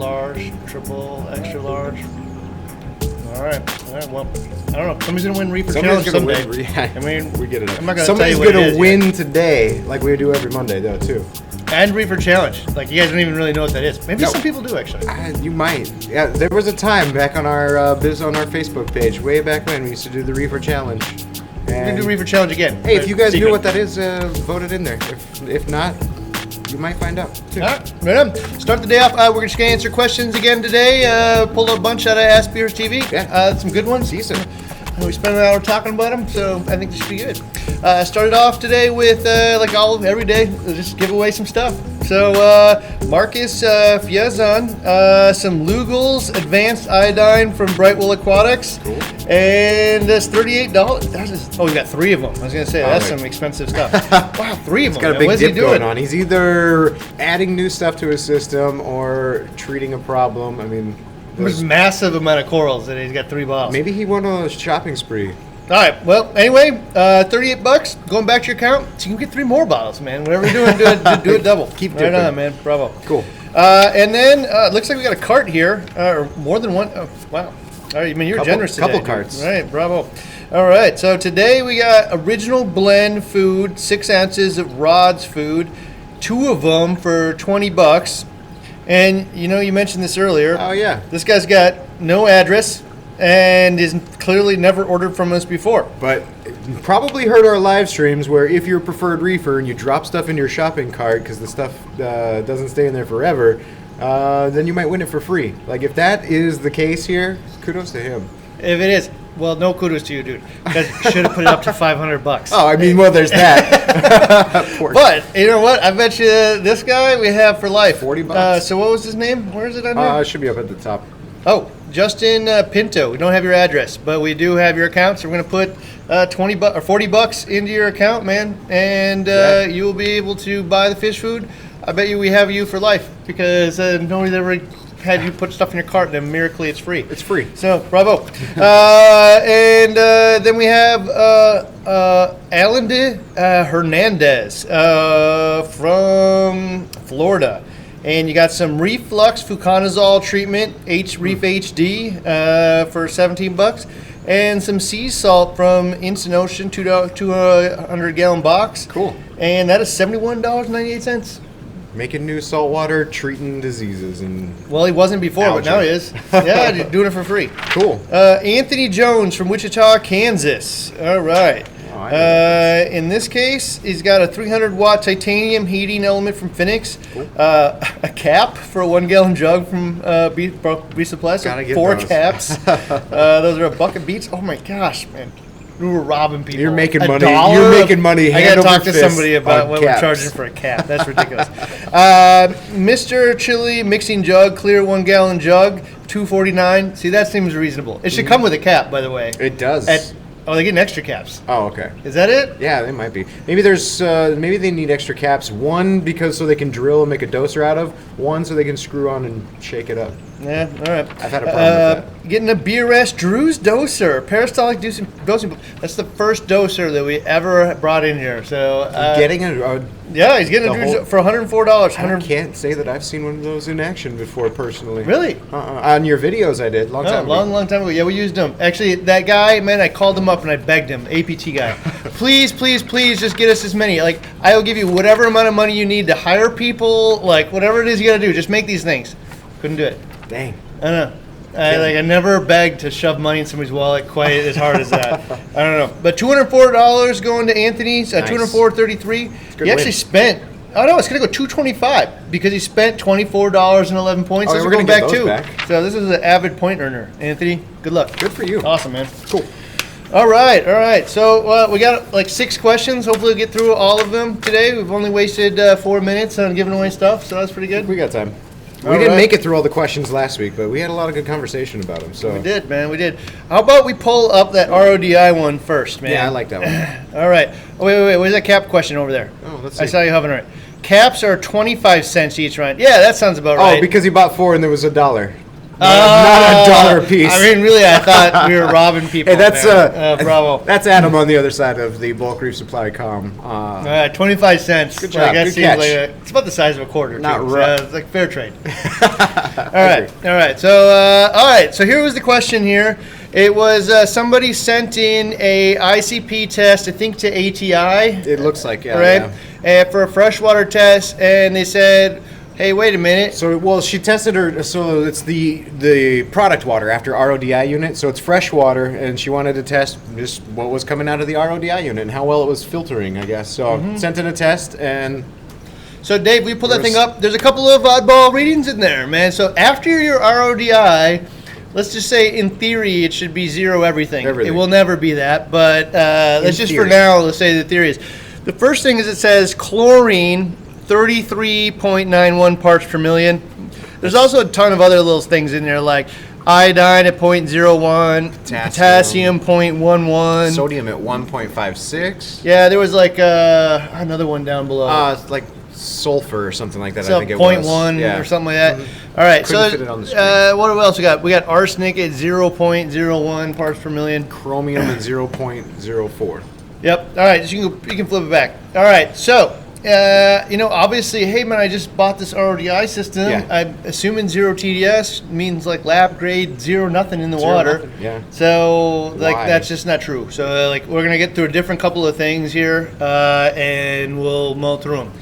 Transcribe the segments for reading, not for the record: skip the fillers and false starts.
large, triple, extra large. All right. Well, I don't know. Somebody's gonna win reefer challenge someday. I mean, we get it. I'm not gonna Somebody's tell you what gonna win today, like we do every Monday, though, too. And reefer challenge. Like, you guys don't even really know what that is. Maybe some people do, actually. You might. Yeah, there was a time back on our on our Facebook page, way back when, we used to do the reefer challenge. We're gonna do reefer challenge again. Hey, if you guys knew what that is, vote it in there. If not, you might find out. All right on. Start the day off. We're just going to answer questions again today. Pulled a bunch out of Ask Beers TV. Yeah. Some good ones. Decent. We spent an hour talking about them, so I think this should be good. Started off today with, like every day, we'll just give away some stuff. So, Marcus Fiazon, some Lugol's Advanced Iodine from Brightwell Aquatics. Cool. And that's $38. We got 3 of them. I was going to say, that's some expensive stuff. Wow, 3 of them. He's got a big dip going on. He's either adding new stuff to his system or treating a problem. I mean, there's a massive amount of corals, and he's got 3 bottles. Maybe he went on a shopping spree. All right. Well, anyway, $38 going back to your account, so you can get 3 more bottles, man. Whatever you're doing, do it double. Keep right on, man. Bravo. Cool. And then looks like we got a cart here, or more than one. Oh, wow. All right. I mean, you're generous today. Couple carts. All right. Bravo. All right. So today we got original blend food, 6 ounces of Rod's food, 2 of them for $20. And you know, you mentioned this earlier. Oh yeah. This guy's got no address and is clearly never ordered from us before. But you probably heard our live streams where if you're a preferred reefer and you drop stuff in your shopping cart because the stuff doesn't stay in there forever, then you might win it for free. Like if that is the case here, kudos to him. If it is, well, no kudos to you, dude. Because you should have put it up to $500. Oh, I mean, well, there's that. But you know what? I bet you this guy we have for life. $40. So what was his name? Where is it on here? It should be up at the top. Oh, Justin Pinto. We don't have your address, but we do have your account. So we're gonna put $20 or $40 into your account, man, and you will be able to buy the fish food. I bet you we have you for life because nobody's ever had you put stuff in your cart and then miraculously it's free. It's free. So bravo. And then we have Alan Hernandez from Florida. And you got some Reflux Fluconazole treatment, Reef HD for $17. And some sea salt from Instant Ocean, 200-gallon box. Cool. And that is $71.98. Making new saltwater, treating diseases, and well, he wasn't before, but now he is. Yeah, doing it for free. Cool. Anthony Jones from Wichita, Kansas. All right. In this case, he's got a 300-watt titanium heating element from Phoenix, cool. A cap for a 1-gallon jug from B Supply, so 4 caps. Those are a bucket beats. Oh my gosh, man. We were robbing people. You're making money. You're making money. I got to talk to somebody about what we're charging for a cap. That's ridiculous. Mr. Chili mixing jug, clear 1-gallon jug, $2.49. See, that seems reasonable. It should come with a cap, by the way. It does. They get extra caps. Oh, okay. Is that it? Yeah, they might be. Maybe there's maybe they need extra caps. 1 because so they can drill and make a doser out of. 1 so they can screw on and shake it up. Yeah, all right. I've had a problem with that. Getting a BRS Drew's doser, peristaltic dosing. That's the first doser that we ever brought in here. So getting yeah, he's getting a Drew's for $104. I can't say that I've seen one of those in action before personally. Really? On your videos, I did long time ago. Long time ago. Yeah, we used them. Actually, that guy, man, I called him up and I begged him, APT guy, please, just get us as many. Like, I will give you whatever amount of money you need to hire people. Like, whatever it is you got to do, just make these things. Couldn't do it. Dang. I don't know. I never begged to shove money in somebody's wallet quite as hard as that. I don't know. But $204 going to Anthony's, nice. $204.33. He actually spent, it's going to go $225 because he spent $24.11 points. We're going back too. So this is an avid point earner. Anthony, good luck. Good for you. Awesome, man. Cool. All right. So we got like 6 questions. Hopefully we'll get through all of them today. We've only wasted 4 minutes on giving away stuff, so that's pretty good. We got time. We didn't make it through all the questions last week, but we had a lot of good conversation about them. So we did, man. We did. How about we pull up that RODI one first, man? Yeah, I like that one. All right. Oh, wait. Where's that cap question over there? Oh, let's see. I saw you hovering right. Caps are 25 cents each round. Yeah, that sounds about right. Oh, because he bought 4 and there was $1. Not a dollar piece. I mean, really, I thought we were robbing people. Hey, that's bravo. That's Adam on the other side of the bulk reef supply comm. 25 cents. Good job. That Good seems catch. like it's about the size of a quarter. Not too. right. So it's like fair trade. All right. So here was the question here. It was somebody sent in a ICP test, I think to ATI. It looks like, right? For a freshwater test, and they said, hey, wait a minute. So, well, she tested her, so it's the product water after RODI unit, so it's fresh water, and she wanted to test just what was coming out of the RODI unit and how well it was filtering, I guess. So, sent in a test, and... So, Dave, we pulled that thing up. There's a couple of oddball readings in there, man. So, after your RODI, let's just say, in theory, it should be zero everything. It will never be that, but let's just for now, let's say the theory is. The first thing is it says chlorine, 33.91 parts per million. There's also a ton of other little things in there, like iodine at 0.01, potassium 0.11. Sodium at 1.56. Yeah, there was like another one down below. It's like sulfur or something like that, so I think it 0.1 or something like that. All right, Couldn't fit it on the screen. What else we got? We got arsenic at 0.01 parts per million. Chromium at 0.04. Yep. All right, so you can flip it back. All right, so obviously, hey man, I just bought this RODI system. Yeah. I'm assuming zero TDS means like lab grade, zero nothing in the water. Nothing. Yeah. So like Why? that's just not true. So like we're gonna get through a different couple of things here, and we'll mull through them.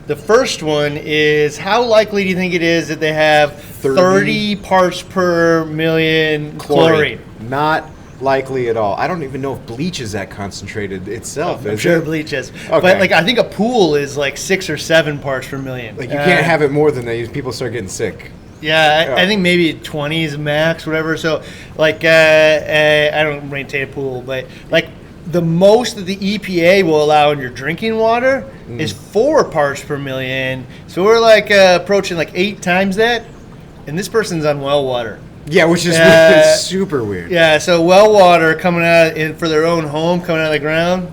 The first one is, how likely do you think it is that they have 30 parts per million chlorine? Not likely at all. I don't even know if bleach is that concentrated itself. I'm sure bleach is. Okay. But like I think a pool is like 6 or 7 parts per million. Like you can't have it more than that. People start getting sick. Yeah, I think maybe 20 is max, whatever. So like I don't maintain a pool, but like the most that the EPA will allow in your drinking water is 4 parts per million. So we're like approaching like 8 times that, and this person's on well water. Yeah, which is super weird. Yeah, so well water coming out for their own home, coming out of the ground,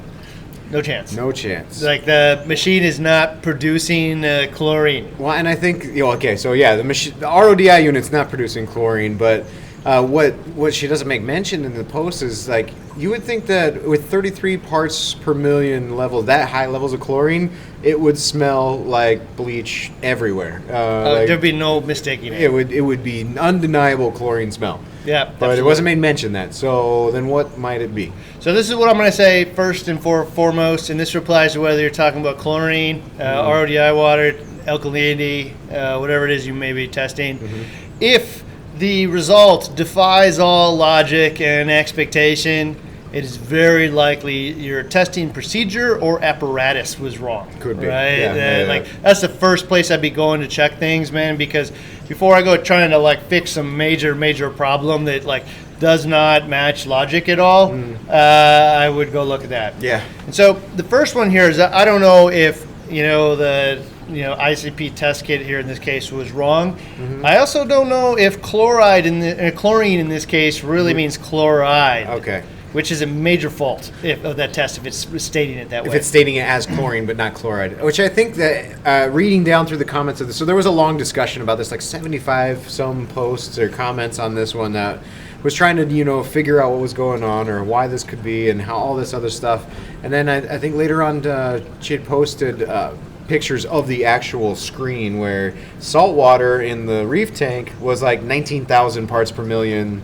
no chance. No chance. Like the machine is not producing chlorine. Well, and I think the RODI unit's not producing chlorine, but what she doesn't make mention in the post is like you would think that with 33 parts per million level, that high levels of chlorine, it would smell like bleach everywhere. There'd be no mistaking it. It would be an undeniable chlorine smell. Yeah, but absolutely. it wasn't made mention that. So then, what might it be? So this is what I'm going to say first and foremost, and this applies to whether you're talking about chlorine, RODI water, alkalinity, whatever it is you may be testing. If the result defies all logic and expectation, it is very likely your testing procedure or apparatus was wrong. Could be. Right? Yeah. Like that's the first place I'd be going to check things, man, because before I go trying to like fix some major problem that like does not match logic at all, I would go look at that. Yeah. And so the first one here is that I don't know if the ICP test kit here in this case was wrong. I also don't know if chlorine in this case really means chloride. Okay. Which is a major fault of that test if it's stating it that way. If it's stating it as chlorine but not chloride, which I think that reading down through the comments of this, so there was a long discussion about this, like 75 some posts or comments on this one that was trying to figure out what was going on or why this could be and how all this other stuff. And then I think later on she had posted pictures of the actual screen where salt water in the reef tank was like 19,000 parts per million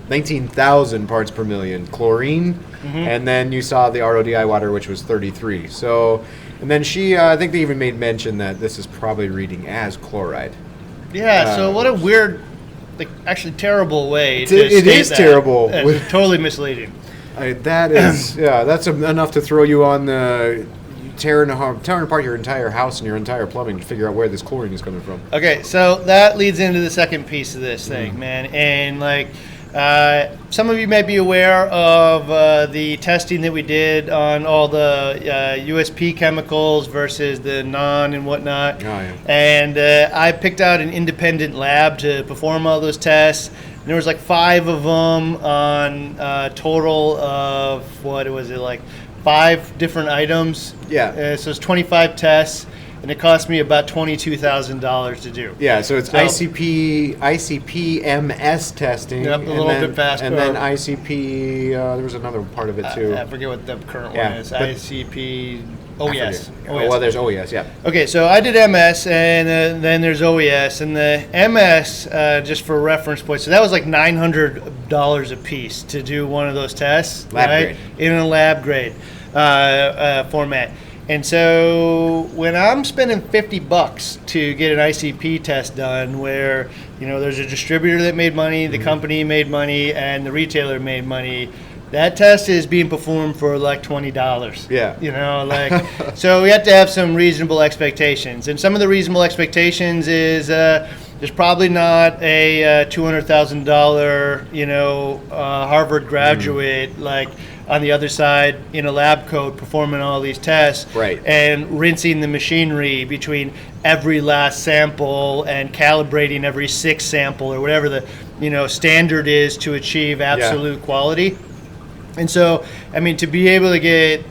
chlorine, and then you saw the RODI water, which was 33. So, and then she, I think they even made mention that this is probably reading as chloride. Yeah, so what a weird, like actually terrible way to It state is that. terrible. Totally misleading. That is, that's enough to throw you on the tearing apart your entire house and your entire plumbing to figure out where this chlorine is coming from. Okay, so that leads into the second piece of this thing, man. And like, some of you may be aware of the testing that we did on all the USP chemicals versus the non and whatnot. Oh, yeah. And I picked out an independent lab to perform all those tests. And there was like 5 of them on a total of, what was it, like 5 different items. Yeah. So it's 25 tests. and it cost me about $22,000 to do. Yeah, so it's ICP-MS testing. Yep, a little bit faster. And then ICP, there was another part of it too. I forget what the current Yeah, one is. but- ICP, OES. Oh, well, there's OES, yeah. Okay, so I did MS, and then there's OES, and the MS, just for reference points, so that was like $900 a piece to do one of those tests, Lab right? grade. In a lab grade format. And so when I'm spending $50 to get an ICP test done, where there's a distributor that made money, the company made money, and the retailer made money. That test is being performed for like $20. Yeah. So we have to have some reasonable expectations. And some of the reasonable expectations is there's probably not a $200,000, Harvard graduate like on the other side in a lab coat performing all these tests, right, and rinsing the machinery between every last sample and calibrating every sixth sample or whatever the standard is to achieve absolute quality. And so, I mean, to be able to get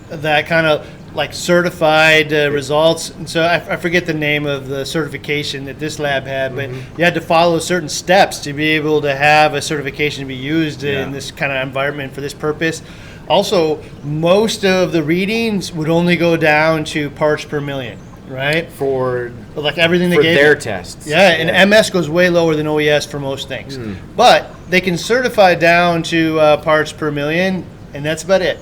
that kind of like certified results, and so I forget the name of the certification that this lab had, but you had to follow certain steps to be able to have a certification to be used in this kind of environment for this purpose. Also, most of the readings would only go down to parts per million, right? For like everything they for gave their you. tests. Yeah, and MS goes way lower than OES for most things. But they can certify down to parts per million, and that's about it.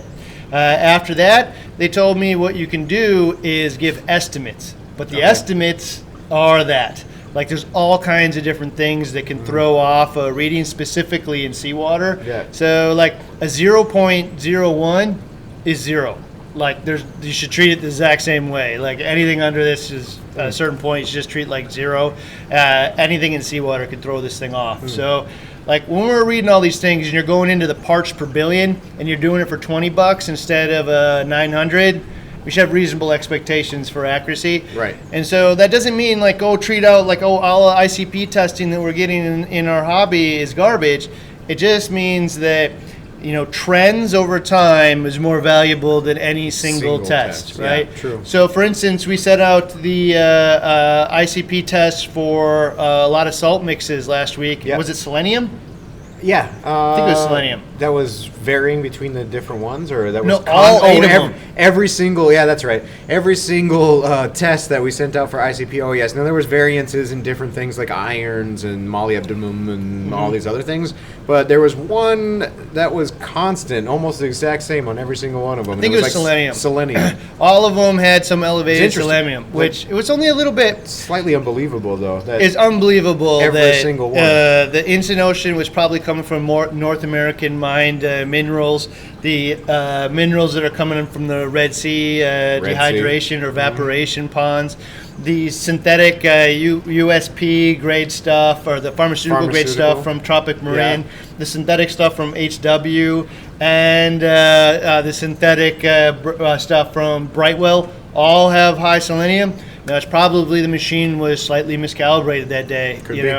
After that, they told me what you can do is give estimates. But the estimates are that. Like there's all kinds of different things that can throw off a reading, specifically in seawater. Yeah. So like a 0.01 is 0. Like you should treat it the exact same way. Like anything under this is at a certain point, you should just treat like 0. Anything in seawater can throw this thing off. So like when we're reading all these things and you're going into the parts per billion and you're doing it for $20 instead of 900, we should have reasonable expectations for accuracy. Right. And so that doesn't mean like treat out like all ICP testing that we're getting in our hobby is garbage. It just means that trends over time is more valuable than any single test, right? Yeah, true. So, for instance, we set out the ICP test for a lot of salt mixes last week. Yep. Was it selenium? Yeah. I think it was selenium. That was varying between the different ones, or that was No, all 8 of them. Every single, yeah, that's right. Every single test that we sent out for ICP, oh yes. Now there was variances in different things like irons and molybdenum and all these other things, but there was one that was constant, almost the exact same on every single one of them. I think it was selenium. Selenium. All of them had some elevated It's interesting. selenium, which it was only a little bit. Slightly unbelievable though. It's unbelievable every that single one. The Indian Ocean was probably coming from more North American mined minerals. The minerals that are coming in from the Red Sea, dehydration or evaporation ponds. The synthetic USP grade stuff, or the pharmaceutical grade stuff from Tropic Marin. The synthetic stuff from HW, and the synthetic stuff from Brightwell all have high selenium. Now, it's probably the machine was slightly miscalibrated that day. Could be.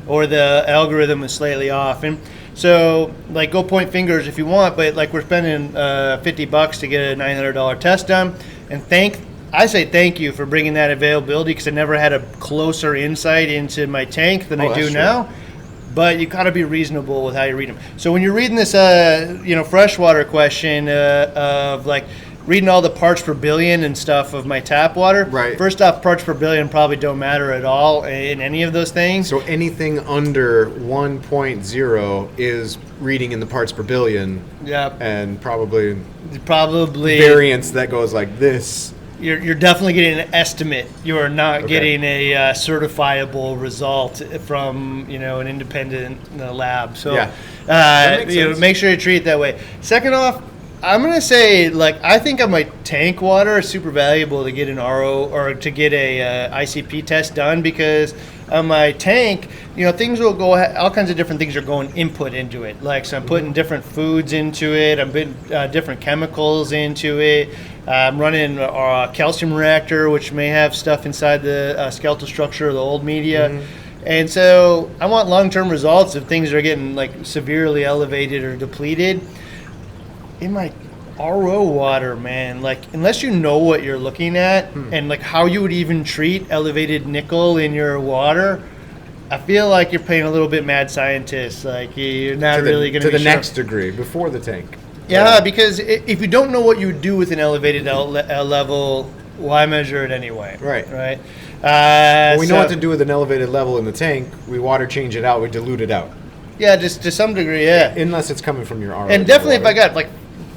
Or the algorithm was slightly off. And so, like, go point fingers if you want, but like we're spending $50 to get a $900 test done. And I say thank you for bringing that availability, because I never had a closer insight into my tank than I do now. But you got to be reasonable with how you read them. So when you're reading this, freshwater question of like reading all the parts per billion and stuff of my tap water. Right. First off, parts per billion probably don't matter at all in any of those things. So anything under 1.0 is reading in the parts per billion. Yeah. And probably variance that goes like this. You're definitely getting an estimate. You are not getting a certifiable result from an independent lab. So make sure you treat it that way. Second off, I'm gonna say I think on my tank water is super valuable to get an RO or to get a ICP test done, because on my tank, things will go, all kinds of different things are going input into it. So I'm putting different foods into it. I'm putting different chemicals into it. I'm running a calcium reactor, which may have stuff inside the skeletal structure of the old media. And so I want long-term results if things are getting severely elevated or depleted. RO water, man, like unless you know what you're looking at and like how you would even treat elevated nickel in your water, I feel like you're playing a little bit mad scientist. Like you're not really going to be the sure. next degree before the tank. Yeah, because if you don't know what you would do with an elevated level, why measure it anyway? Right. Right. Well, we know what to do with an elevated level in the tank. We water change it out. We dilute it out. Yeah, just to some degree, yeah. Unless it's coming from your RO. And definitely, water. if I got like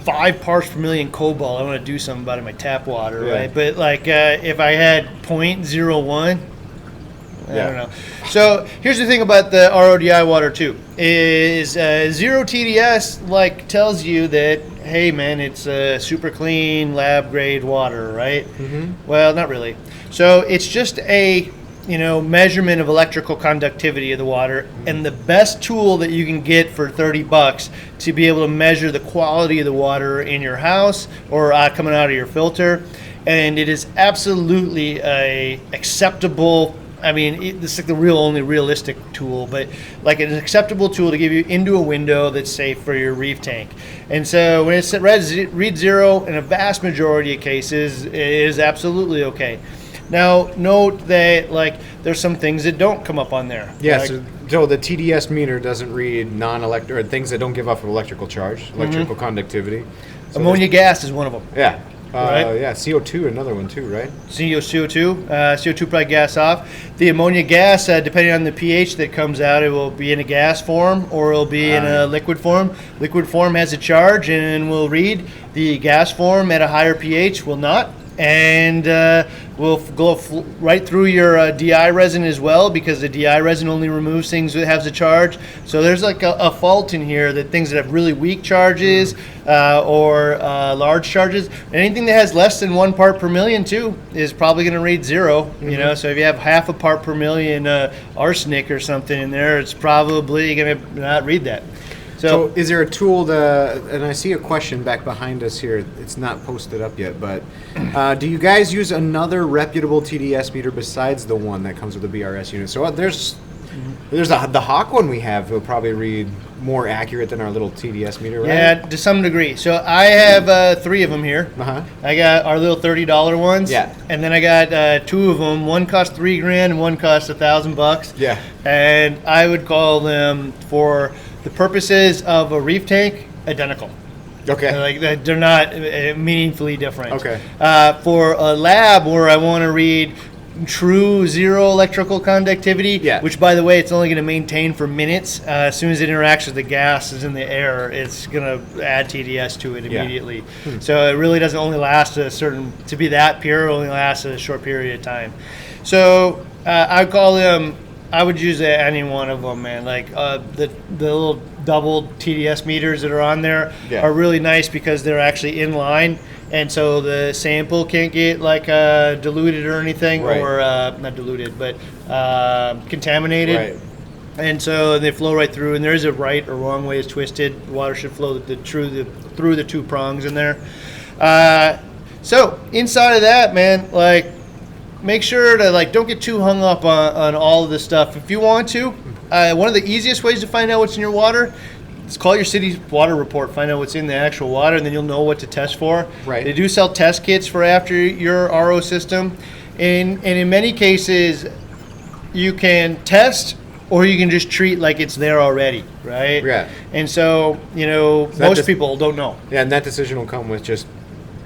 5 parts per million cobalt, I want to do something about it in my tap water, Yeah. right? But like if I had 0.01, I don't know. So here's the thing about the RODI water too: is 0 TDS like tells you that hey man, it's super clean lab grade water, right? Mm-hmm. Well, not really. So it's just a measurement of electrical conductivity of the water, and the best tool that you can get for $30 to be able to measure the quality of the water in your house or coming out of your filter. And it is absolutely a acceptable, I mean, this is like the only realistic tool, but like an acceptable tool to give you into a window that's safe for your reef tank. And so when it's read 0 in a vast majority of cases, it is absolutely okay. Now, note that like there's some things that don't come up on there. Yeah, like, so the TDS meter doesn't read non-electric or things that don't give off electrical charge, electrical conductivity. So ammonia gas is one of them. Yeah. Right? Yeah, CO2 another one too, right? CO2, CO2 probably gas off. The ammonia gas, depending on the pH that comes out, it will be in a gas form or it'll be in a liquid form. Liquid form has a charge and will read. The gas form at a higher pH will not. And will go right through your DI resin as well, because the DI resin only removes things that has a charge. So there's like a fault in here that things that have really weak charges or large charges. Anything that has less than 1 part per million too is probably going to read 0. You know, so if you have half a part per million arsenic or something in there, it's probably going to not read that. So is there a tool that, and I see a question back behind us here, it's not posted up yet, but do you guys use another reputable TDS meter besides the one that comes with the BRS unit? So there's the Hawk one we have will probably read more accurate than our little TDS meter, right? Yeah, to some degree. So I have 3 of them here. I got our little $30 ones. Yeah. And then I got 2 of them. One cost $3,000 and one cost $1,000. Yeah. And I would call them, for the purposes of a reef tank, identical. Okay. Like they're not meaningfully different. Okay. For a lab where I want to read true 0 electrical conductivity, which by the way, it's only going to maintain for minutes. As soon as it interacts with the gases in the air, it's going to add TDS to it immediately. So it really doesn't only last to be that pure, it only lasts a short period of time. So I call them, I would use any one of them, man. Like the little double TDS meters that are on there are really nice because they're actually in line, and so the sample can't get like diluted or anything, or not diluted, but contaminated. Right. And so they flow right through, and there is a right or wrong way it's twisted. The water should flow through the 2 prongs in there. So inside of that, man, like, make sure to don't get too hung up on all of this stuff. If you want to, one of the easiest ways to find out what's in your water is call your city's water report, find out what's in the actual water, and then you'll know what to test for. Right. They do sell test kits for after your RO system, and in many cases, you can test or you can just treat like it's there already, right? Yeah. And so, most people don't know. Yeah, and that decision will come with just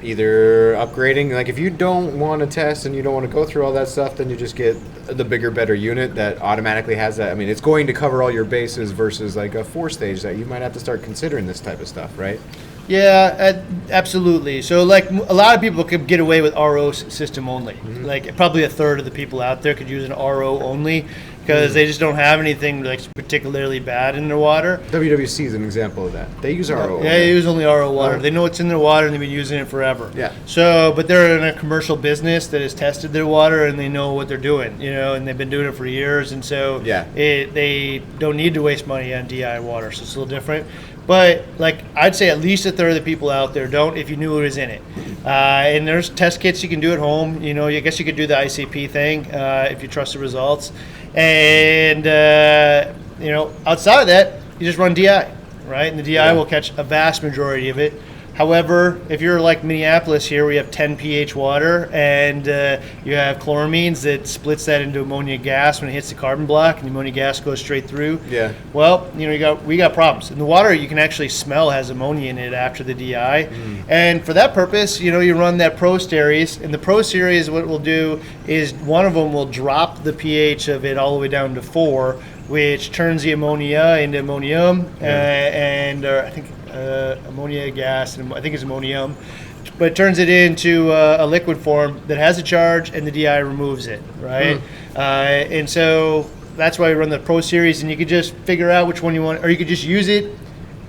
either upgrading. Like if you don't want to test and you don't want to go through all that stuff, then you just get the bigger, better unit that automatically has that. I mean, it's going to cover all your bases versus like a 4-stage that you might have to start considering this type of stuff, right? Yeah, absolutely. So like a lot of people could get away with RO system only. Like probably a third of the people out there could use an RO only because they just don't have anything like particularly bad in their water. WWC is an example of that. They use RO. Yeah, they use only RO water. They know what's in their water and they've been using it forever. Yeah. So, but they're in a commercial business that has tested their water and they know what they're doing, and they've been doing it for years. And so they don't need to waste money on DI water. So it's a little different. But like I'd say at least a third of the people out there don't if you knew what was in it. And there's test kits you can do at home. I guess you could do the ICP thing if you trust the results. And, outside of that, you just run DI, right? And the DI will catch a vast majority of it. However, if you're like Minneapolis here, we have 10 pH water, and you have chloramines that splits that into ammonia gas when it hits the carbon block, and the ammonia gas goes straight through. Yeah. Well, we got problems. And the water you can actually smell has ammonia in it after the DI. And for that purpose, you run that Pro Series, and the Pro Series, what it will do is one of them will drop the pH of it all the way down to 4, which turns the ammonia into ammonium, I think ammonia gas, and I think it's ammonium, but it turns it into a liquid form that has a charge, and the DI removes it, right? And so that's why we run the Pro Series, and you could just figure out which one you want, or you could just use it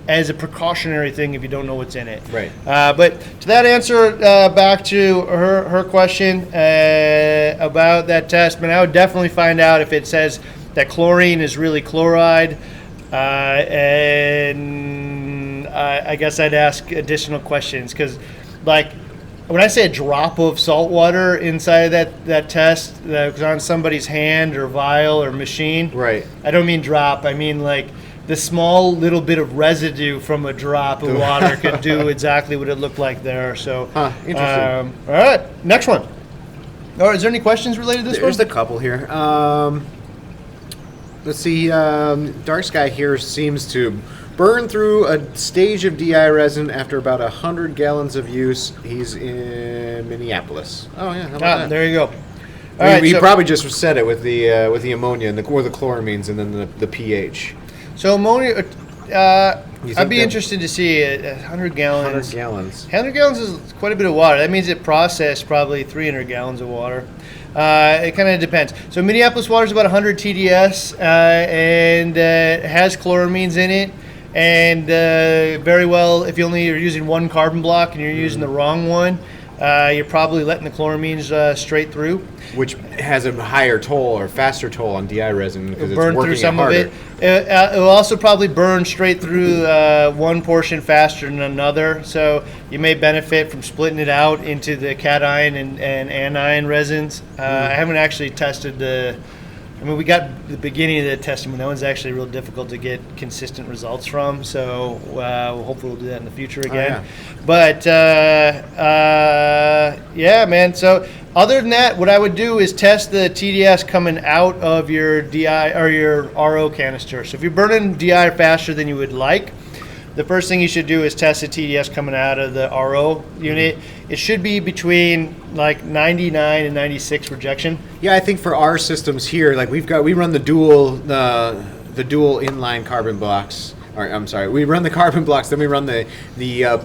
as a precautionary thing if you don't know what's in it. Right. But to that answer, back to her question about that test, I would definitely find out if it says that chlorine is really chloride, and I guess I'd ask additional questions, because like when I say a drop of salt water inside of that test that was on somebody's hand or vial or machine, Right. I don't mean drop, I mean like the small little bit of residue from a drop of water could do exactly what it looked like there. So, interesting. All right, next one. Or is there any questions related to this There's one? a couple here. Let's see. Dark Sky here seems to burn through a stage of DI resin after about 100 gallons of use. He's in Minneapolis. Oh yeah, how about that? There you go. He probably just said it with the ammonia and or the chloramines and then the pH. So ammonia, I'd be that- interested to see 100 gallons. 100 gallons. 100 gallons is quite a bit of water. That means it processed probably 300 gallons of water. It kind of depends. So Minneapolis water is about 100 TDS, and it has chloramines in it. And very well, if you only are using one carbon block and you're using the wrong one, you're probably letting the chloramines straight through. Which has a higher toll or faster toll on DI resin because it's Burn working through some harder. of it. It will also probably burn straight through one portion faster than another. So you may benefit from splitting it out into the cation and anion resins. I haven't actually tested we got the beginning of the testing, but that one's actually real difficult to get consistent results from. So hopefully we'll do that in the future again. But yeah, man. So other than that, what I would do is test the TDS coming out of your DI or your RO canister. So if you're burning DI faster than you would like, the first thing you should do is test the TDS coming out of the RO unit. It should be between like 99 and 96 rejection. Yeah, I think for our systems here, like we run the dual inline carbon blocks. Or I'm sorry, we run the carbon blocks, then we run the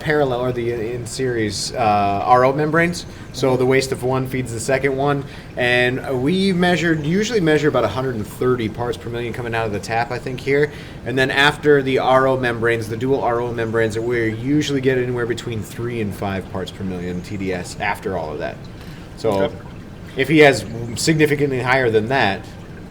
parallel or the in series RO membranes. So the waste of one feeds the second one, and we usually measure about 130 parts per million coming out of the tap, I think here. And then after the RO membranes, the dual RO membranes, we usually get anywhere between 3 and 5 parts per million TDS after all of that. So if he has significantly higher than that,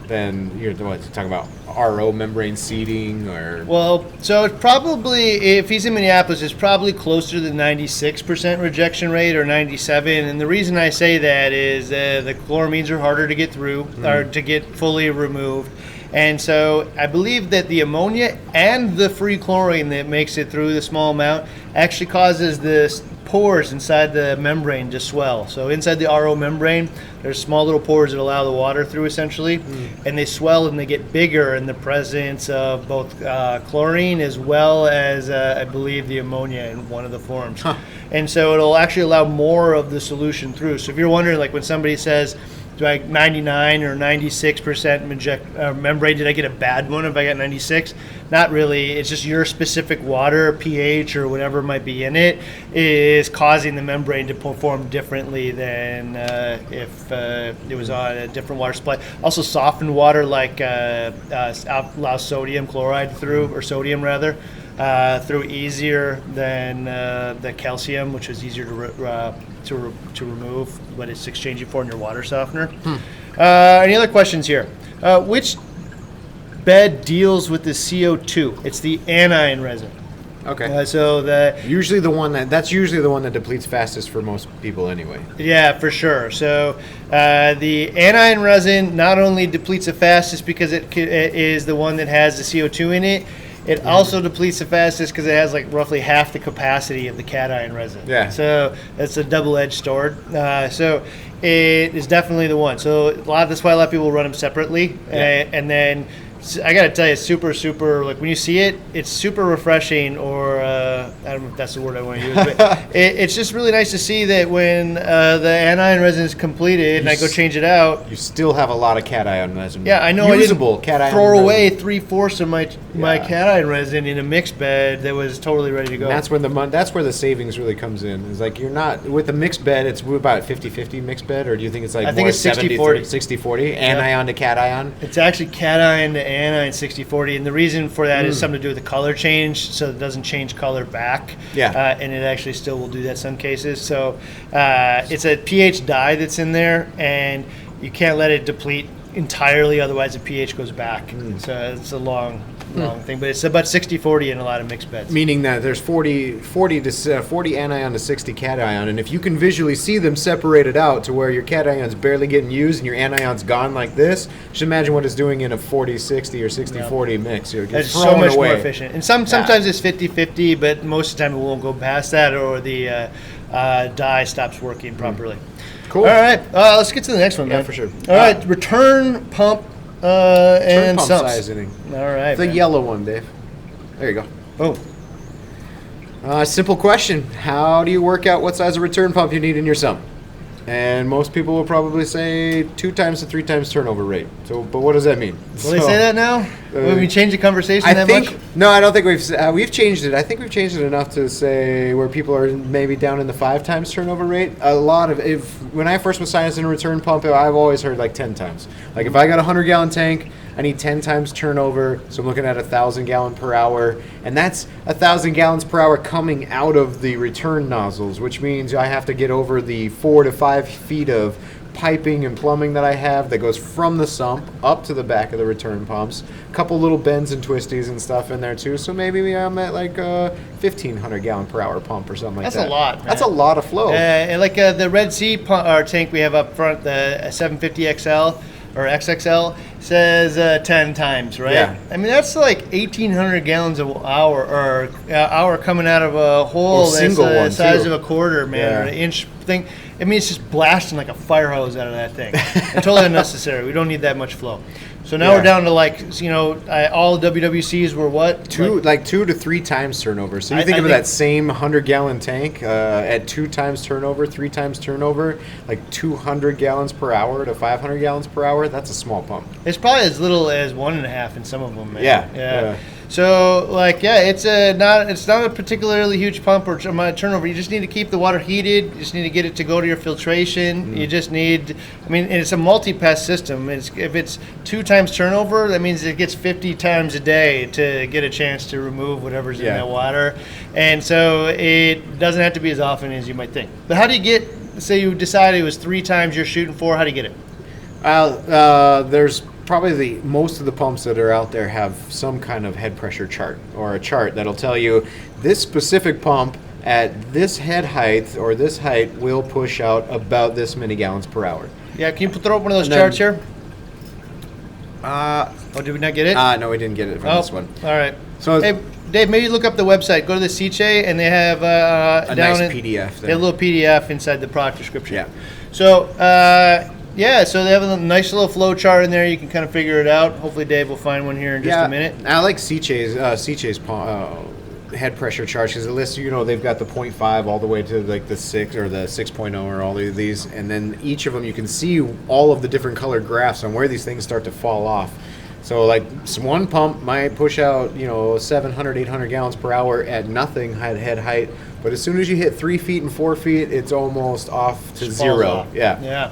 then you're talking about RO membrane seeding or... Well, so it's probably, if he's in Minneapolis, it's probably closer to the 96% rejection rate or 97. And the reason I say that is the chloramines are harder to get through or to get fully removed. And so I believe that the ammonia and the free chlorine that makes it through the small amount actually causes the pores inside the membrane to swell. So inside the RO membrane, there's small little pores that allow the water through essentially, and they swell and they get bigger in the presence of both chlorine as well as I believe the ammonia in one of the forms. And so it'll actually allow more of the solution through. So if you're wondering, like when somebody says, do I 99 or 96% membrane? Did I get a bad one if I got 96? Not really. It's just your specific water, pH, or whatever might be in it is causing the membrane to perform differently than if it was on a different water supply. Also, softened water like allows sodium chloride through, or sodium rather, through easier than the calcium, which is easier to remove, but it's exchanging for in your water softener. Any other questions here? Which bed deals with the CO2? It's the anion resin. Okay. So usually the one that's usually the one that depletes fastest for most people anyway. Yeah, for sure. So the anion resin not only depletes the fastest because it is the one that has the CO2 in it, It also depletes the fastest because it has like roughly half the capacity of the cation resin. Yeah. So it's a double-edged sword. So it is definitely the one. So that's why a lot of people run them separately, and then. I gotta tell you, it's super, like when you see it, it's super refreshing, or I don't know if that's the word I want to use, but it's just really nice to see that when the anion resin is completed and I go change it out. You still have a lot of cation resin. Yeah, I know. Usable I didn't cation throw resin. away 3/4 of my cation resin in a mixed bed that was totally ready to go. And that's where the savings really comes in. Is like you're not with the mixed bed. It's about 50-50 mixed bed, or do you think it's like I think it's 60-40. 60-40 anion to cation? It's actually cation to anion 60-40, and the reason for that is something to do with the color change, so it doesn't change color back. Yeah. And it actually still will do that in some cases. So it's a pH dye that's in there, and you can't let it deplete entirely, otherwise the pH goes back. So it's a long thing, but it's about 60-40 in a lot of mixed beds. Meaning that there's 40 anion to 60 cation, and if you can visually see them separated out to where your cation's barely getting used and your anion's gone like this, just imagine what it's doing in a 40-60 or 60-40 mix. You're It's throwing so much away. more efficient. And sometimes it's 50-50, but most of the time it won't go past that, or the dye stops working properly. Cool. All right, let's get to the next one, man. Yeah, for sure. All right, return pump and pump sumps. sizing. All right, The man. yellow one, Dave. There you go. Oh, Simple question. How do you work out what size of return pump you need in your sump? And most people will probably say 2 times to 3 times turnover rate. So, but what does that mean? will they say that now? Will we change the conversation I that think much? no, I don't think we've changed it. I think we've changed it enough to say where people are maybe down in the 5 times turnover rate. A lot of when I first was sizing a return pump, I've always heard like 10 times. Like if I got a 100-gallon tank, I need 10 times turnover, so I'm looking at 1,000 gallon per hour, and that's 1,000 gallons per hour coming out of the return nozzles, which means I have to get over the 4 to 5 feet of piping and plumbing that I have that goes from the sump up to the back of the return pumps. A couple little bends and twisties and stuff in there too, so maybe I'm at like a 1,500 gallon per hour pump or something like that. That's a lot, man. That's a lot of flow. And like the Red Sea tank we have up front, the 750 XL or XXL, says 10 times, right? Yeah. I mean, that's like 1,800 gallons an hour, or hour coming out of a hole that's single the one, size too. of a quarter, man, or an inch thing. I mean, it's just blasting like a fire hose out of that thing. And totally unnecessary. We don't need that much flow. So now we're down to like, all WWCs were what? 2 to 3 times turnover. So you I think of think- that same 100-gallon tank at 2 times turnover, 3 times turnover, like 200 gallons per hour to 500 gallons per hour. That's a small pump. It's probably as little as 1.5 in some of them, man. Yeah. So, it's not a particularly huge pump or turnover. You just need to keep the water heated. You just need to get it to go to your filtration. You just need, and it's a multi-pass system. If it's 2 times turnover, that means it gets 50 times a day to get a chance to remove whatever's in that water. And so it doesn't have to be as often as you might think. But how do you get, say you decided it was 3 times you're shooting for, how do you get it? There's probably most of the pumps that are out there have some kind of head pressure chart, or a chart that'll tell you this specific pump at this head height or this height will push out about this many gallons per hour. Yeah, can you throw up one of those And then- charts here? Did we not get it? No, we didn't get it from this one. All right. So Hey, Dave, maybe look up the website. Go to the CCHE, and they have a down nice in- PDF They there. have a little PDF inside the product description. Yeah. So, so they have a nice little flow chart in there. You can kind of figure it out. Hopefully, Dave will find one here in just a minute. I like CCHE's head pressure charts because it lists, they've got the 0.5 all the way to like the 6 or the 6.0 or all of these, and then each of them you can see all of the different colored graphs on where these things start to fall off. So like one pump might push out 700, 800 gallons per hour at nothing head height, but as soon as you hit 3 feet and 4 feet, it's almost off to Just falls zero. off. Yeah. Yeah.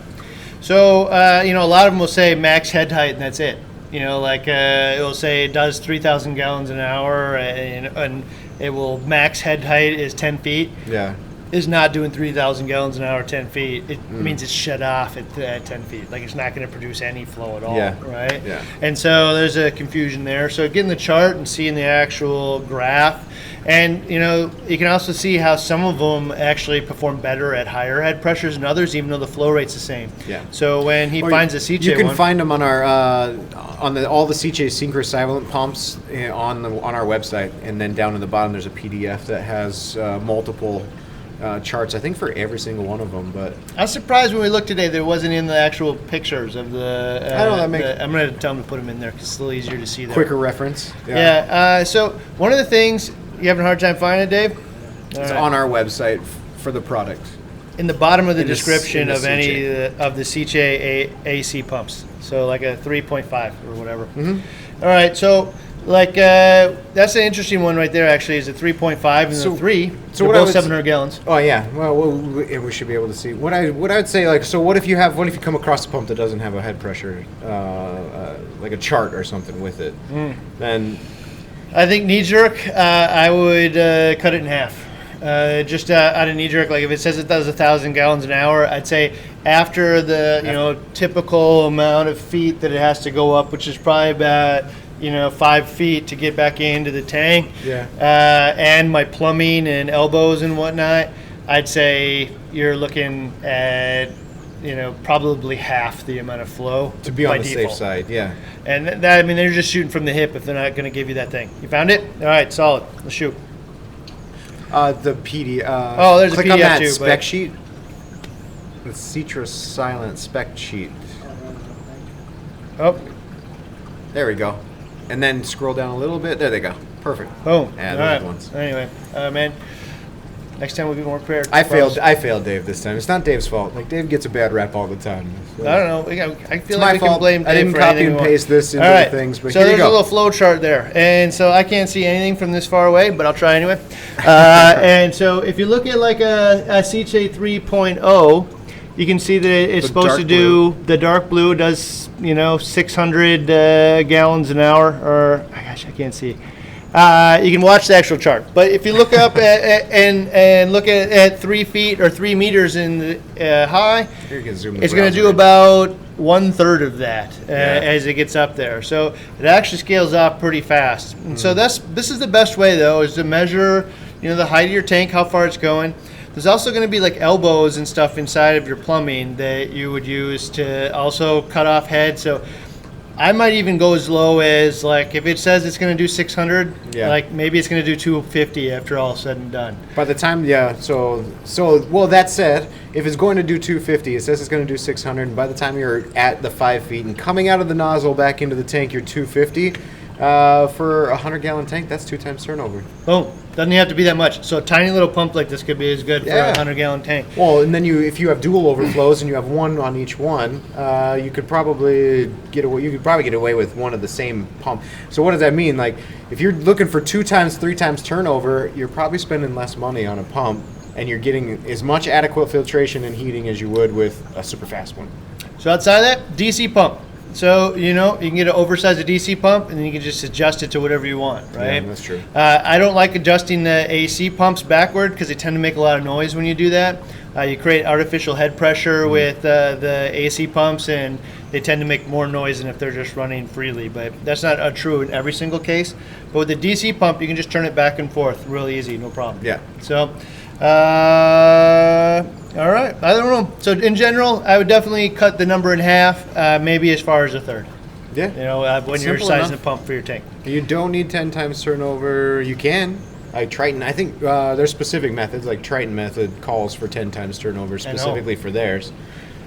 So, a lot of them will say max head height, and that's it. It will say it does 3,000 gallons an hour, and it will max head height is 10 feet. Yeah. is not doing 3,000 gallons an hour, 10 feet, it means it's shut off at 10 feet. Like it's not going to produce any flow at all, right? Yeah. And so there's a confusion there. So getting the chart and seeing the actual graph, and you can also see how some of them actually perform better at higher head pressures than others, even though the flow rate's the same. Yeah. So when he finds a CJ you can one, find them on our all the CJ synchrosilent pumps on our website, and then down in the bottom there's a PDF that has multiple charts, I think, for every single one of them. But I was surprised when we looked today there wasn't in the actual pictures of the. I don't know, I'm going to tell them to put them in there because it's a little easier to see there. quicker reference. Yeah. So one of the things you having a hard time finding it, Dave? It's on our website for the product. In the bottom of the In the description of any CJ. of the CJ AC pumps. So like a 3.5 or whatever. Mm-hmm. All right. So like that's an interesting one right there. Actually, is a 3.5 and So- the 3. so They're what I both would 700 gallons. Oh yeah, well we should be able to see what I would say. Like, so what if you come across a pump that doesn't have a head pressure, like a chart or something with it, then I think knee jerk. I would cut it in half. Just out of knee jerk, like if it says it does 1,000 gallons an hour, I'd say after the typical amount of feet that it has to go up, which is probably about 5 feet to get back into the tank. Yeah. And my plumbing and elbows and whatnot, I'd say you're looking at probably half the amount of flow to be by on the safe default. side, yeah. And that, I mean, they're just shooting from the hip if they're not going to give you that thing. You found it? All right, solid. Let's shoot. The PD. There's a click PDF on that too, spec but- sheet. The Citrus Silent spec sheet. Oh, There we go. And then scroll down a little bit. There they go. Perfect. boom. Yeah, All those right. ones. Anyway, man, next time we'll be more prepared. I Promise. failed Dave this time. It's not Dave's fault. Like, Dave gets a bad rap all the time. So. I don't know. I feel It's like my we can fault. blame Dave I didn't for copy anything and we want. paste this into All right. the things, but so here you there's go. a little flow chart there, and so I can't see anything from this far away, but I'll try anyway. And so if you look at like a CJ 3.0, you can see that it's The supposed dark to do the dark blue does 600 gallons an hour, or gosh, I can't see. You can watch the actual chart, but if you look up and look at 3 feet or 3 meters in the high, Here you can zoom the it's going to browser do in. about 1/3 of that Yeah. as it gets up there. So it actually scales off pretty fast. And so this is the best way though, is to measure the height of your tank, how far it's going. There's also going to be like elbows and stuff inside of your plumbing that you would use to also cut off head. So I might even go as low as, like, if it says it's going to do 600, Yeah. like maybe it's going to do 250 after all said and done. By the time, so well, that said, if it's going to do 250, it says it's going to do 600, and by the time you're at the 5 feet and coming out of the nozzle back into the tank, you're 250. For a 100-gallon tank, that's 2 times turnover. Boom. Doesn't have to be that much. So a tiny little pump like this could be as good for Yeah. a 100-gallon tank. Well, and then if you have dual overflows and you have one on each one, you could probably get away. You could probably get away with one of the same pump. So what does that mean? Like, if you're looking for 2 times, 3 times turnover, you're probably spending less money on a pump, and you're getting as much adequate filtration and heating as you would with a super fast one. So outside of that, DC pump. So, you can get an oversized DC pump, and then you can just adjust it to whatever you want, right? Yeah, that's true. I don't like adjusting the AC pumps backward because they tend to make a lot of noise when you do that. You create artificial head pressure with the AC pumps, and they tend to make more noise than if they're just running freely. But that's not true in every single case. But with the DC pump, you can just turn it back and forth really easy, no problem. Yeah. So, all right. I don't know. So in general, I would definitely cut the number in half, maybe as far as a third. Yeah. When you're Simple sizing enough. the pump for your tank. You don't need 10 times turnover. You can. Triton, I think there's specific methods, like Triton method calls for 10 times turnover specifically for theirs.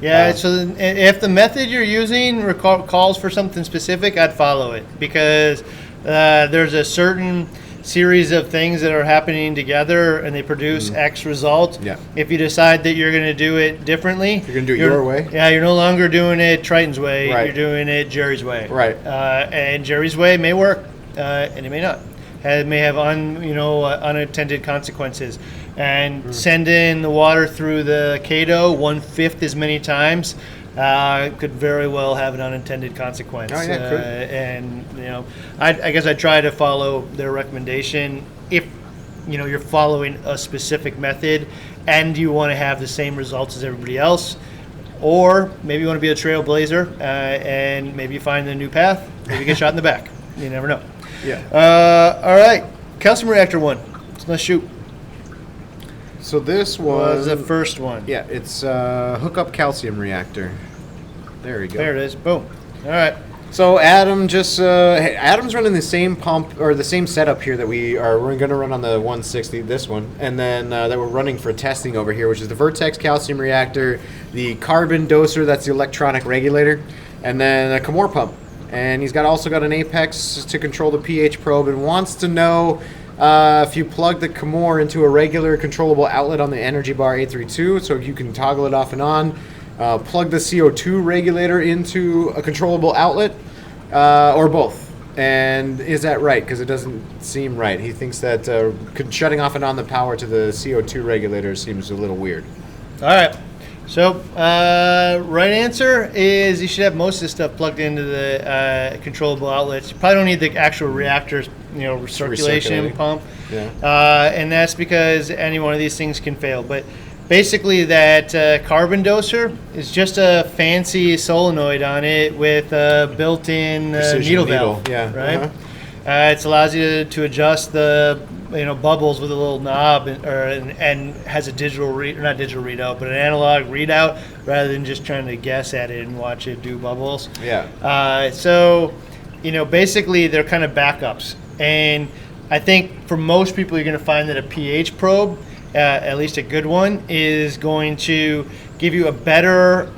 Yeah, so if the method you're using calls for something specific, I'd follow it because there's a certain series of things that are happening together and they produce X result. Yeah. If you decide that you're going to do it differently, You're going to do it your way? Yeah, you're no longer doing it Triton's way. Right. You're doing it Jerry's way. Right. And Jerry's way may work, and it may not. It may have unintended consequences. And sending the water through the Cato 1/5 as many times could very well have an unintended consequence. Oh, yeah, it could. And I guess I try to follow their recommendation if you're following a specific method and you want to have the same results as everybody else. Or maybe you want to be a trailblazer and maybe you find a new path. Maybe you get shot in the back. You never know. Yeah. All right. Calcium reactor 1. Let's shoot. So this was the first one. Yeah, it's hookup calcium reactor. There we go. There it is. Boom. All right. So Adam's running the same pump or the same setup here that we're going to run on the 160, this one, and then that we're running for testing over here, which is the Vertex calcium reactor, the carbon doser, that's the electronic regulator, and then a Chemour pump. And he's also got an Apex to control the pH probe, and wants to know if you plug the Chemour into a regular controllable outlet on the Energy Bar 832, so you can toggle it off and on. Plug the CO2 regulator into a controllable outlet, or both. And is that right? Because it doesn't seem right. He thinks that shutting off and on the power to the CO2 regulator seems a little weird. All right. So, right answer is you should have most of this stuff plugged into the controllable outlets. You probably don't need the actual reactor, circulation pump. Yeah. And that's because any one of these things can fail. But basically, that carbon doser is just a fancy solenoid on it with a built-in needle valve. Yeah. Right. It allows you to adjust the bubbles with a little knob, and has a not digital readout, but an analog readout, rather than just trying to guess at it and watch it do bubbles. Yeah. So, basically they're kind of backups, and I think for most people you're going to find that a pH probe, at least a good one, is going to give you a better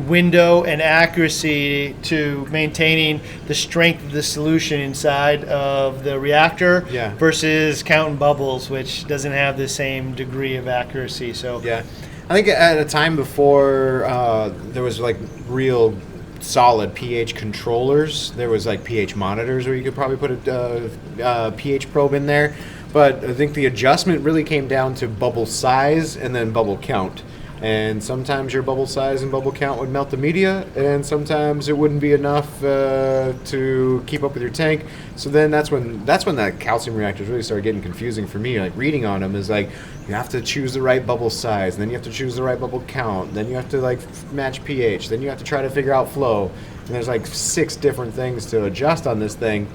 window and accuracy to maintaining the strength of the solution inside of the reactor, versus counting bubbles, which doesn't have the same degree of accuracy. So yeah, I think at a time before there was like real solid pH controllers, there was like pH monitors where you could probably put a pH probe in there. But I think the adjustment really came down to bubble size and then bubble count. And sometimes your bubble size and bubble count would melt the media, and sometimes it wouldn't be enough to keep up with your tank. So then that's when that calcium reactors really started getting confusing for me. Like reading on them is like you have to choose the right bubble size, and then you have to choose the right bubble count, then you have to like match pH, then you have to try to figure out flow. And there's like 6 different things to adjust on this thing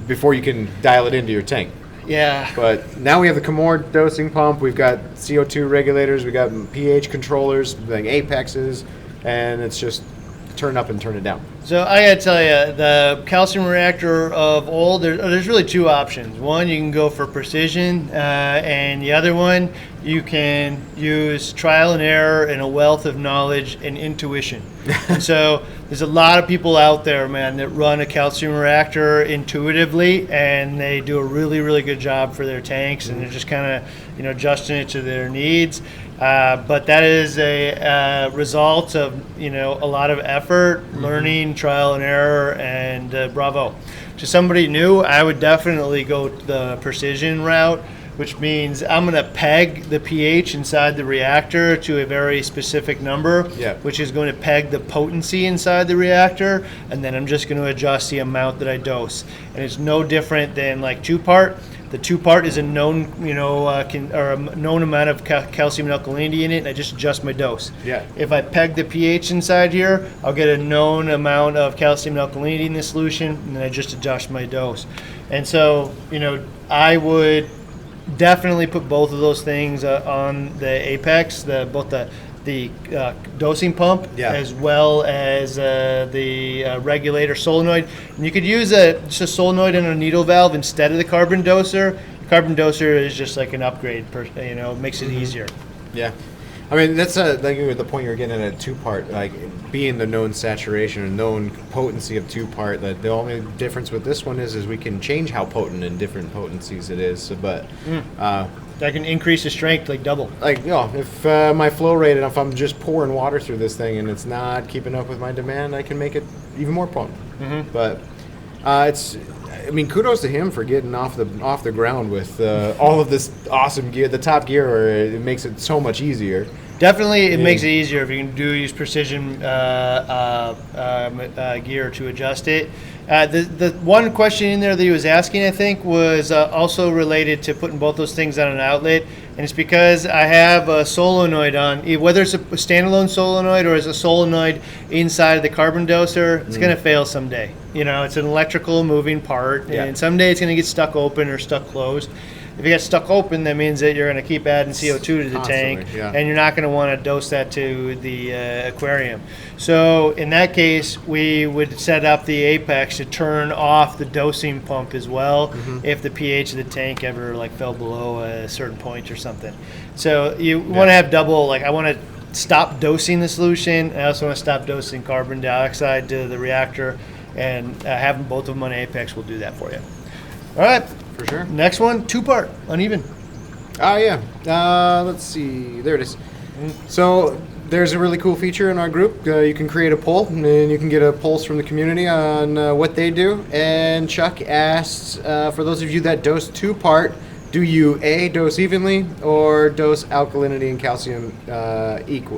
before you can dial it into your tank. Yeah. But now we have the Chemour dosing pump. We've got CO2 regulators. We've got pH controllers, like Apexes, and it's just turn up and turn it down. So I got to tell you, the calcium reactor of old, there's really 2 options. One, you can go for precision, and the other one, you can use trial and error and a wealth of knowledge and intuition. And so there's a lot of people out there, man, that run a calcium reactor intuitively, and they do a really, really good job for their tanks, and they're just kind of, adjusting it to their needs. But that is a result of, a lot of effort, learning, trial and error, and bravo. To somebody new, I would definitely go the precision route, which means I'm going to peg the pH inside the reactor to a very specific number, which is going to peg the potency inside the reactor, and then I'm just going to adjust the amount that I dose. And it's no different than like 2-part. The 2-part is a known, a known amount of calcium and alkalinity in it, and I just adjust my dose. Yeah. If I peg the pH inside here, I'll get a known amount of calcium and alkalinity in the solution, and then I just adjust my dose. And so, I would definitely put both of those things on the Apex, both the dosing pump, as well as the regulator solenoid. And you could use just a solenoid and a needle valve instead of the carbon doser. Carbon doser is just like an upgrade, it makes it easier. Yeah. I mean, that's like the point you're getting at a 2-part, like being the known saturation or known potency of 2-part. That the only difference with this one is we can change how potent in different potencies it is. So, but I can increase the strength like double. Like, if my flow rate, and if I'm just pouring water through this thing and it's not keeping up with my demand, I can make it even more potent. But kudos to him for getting off the ground with all of this awesome gear, the top gear, where it makes it so much easier. Definitely, it makes it easier if you can use precision gear to adjust it. The one question in there that he was asking, I think, was also related to putting both those things on an outlet. And it's because I have a solenoid on, whether it's a standalone solenoid or it's a solenoid inside of the carbon doser, it's going to fail someday. You know, it's an electrical moving part, and someday it's going to get stuck open or stuck closed. If you get stuck open, that means that you're going to keep adding CO2 to the tank, and you're not going to want to dose that to the aquarium. So in that case, we would set up the apex to turn off the dosing pump as well if the pH of the tank ever like fell below a certain point or something. So you want to have double, like I want to stop dosing the solution. I also want to stop dosing carbon dioxide to the reactor, and having both of them on apex will do that for you. All right. For sure. Next one, 2-part, uneven. Oh, yeah. Let's see. There it is. So there's a really cool feature in our group. You can create a poll, and you can get a pulse from the community on what they do. And Chuck asked, for those of you that dose 2-part, do you A, dose evenly, or dose alkalinity and calcium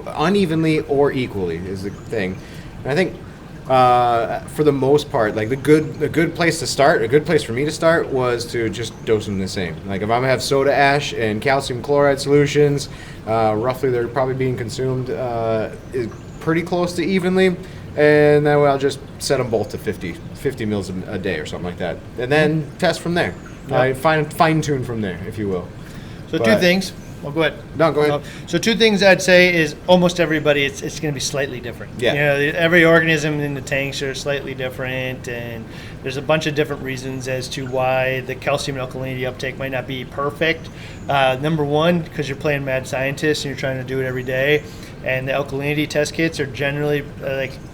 unevenly or equally is the thing. And I think for the most part, like a good place to start, a good place for me to start was to just dose them the same. Like if I'm gonna have soda ash and calcium chloride solutions, roughly they're probably being consumed is pretty close to evenly, and that way I'll just set them both to 50 mils a day or something like that, and then test from there. Fine tune from there, if you will. So two things. Well, go ahead. No, go ahead. So two things I'd say is almost everybody, it's going to be slightly different. Yeah. You know, every organism in the tanks are slightly different, and there's a bunch of different reasons as to why the calcium and alkalinity uptake might not be perfect. Number one, because you're playing mad scientist and you're trying to do it every day, and the alkalinity test kits are generally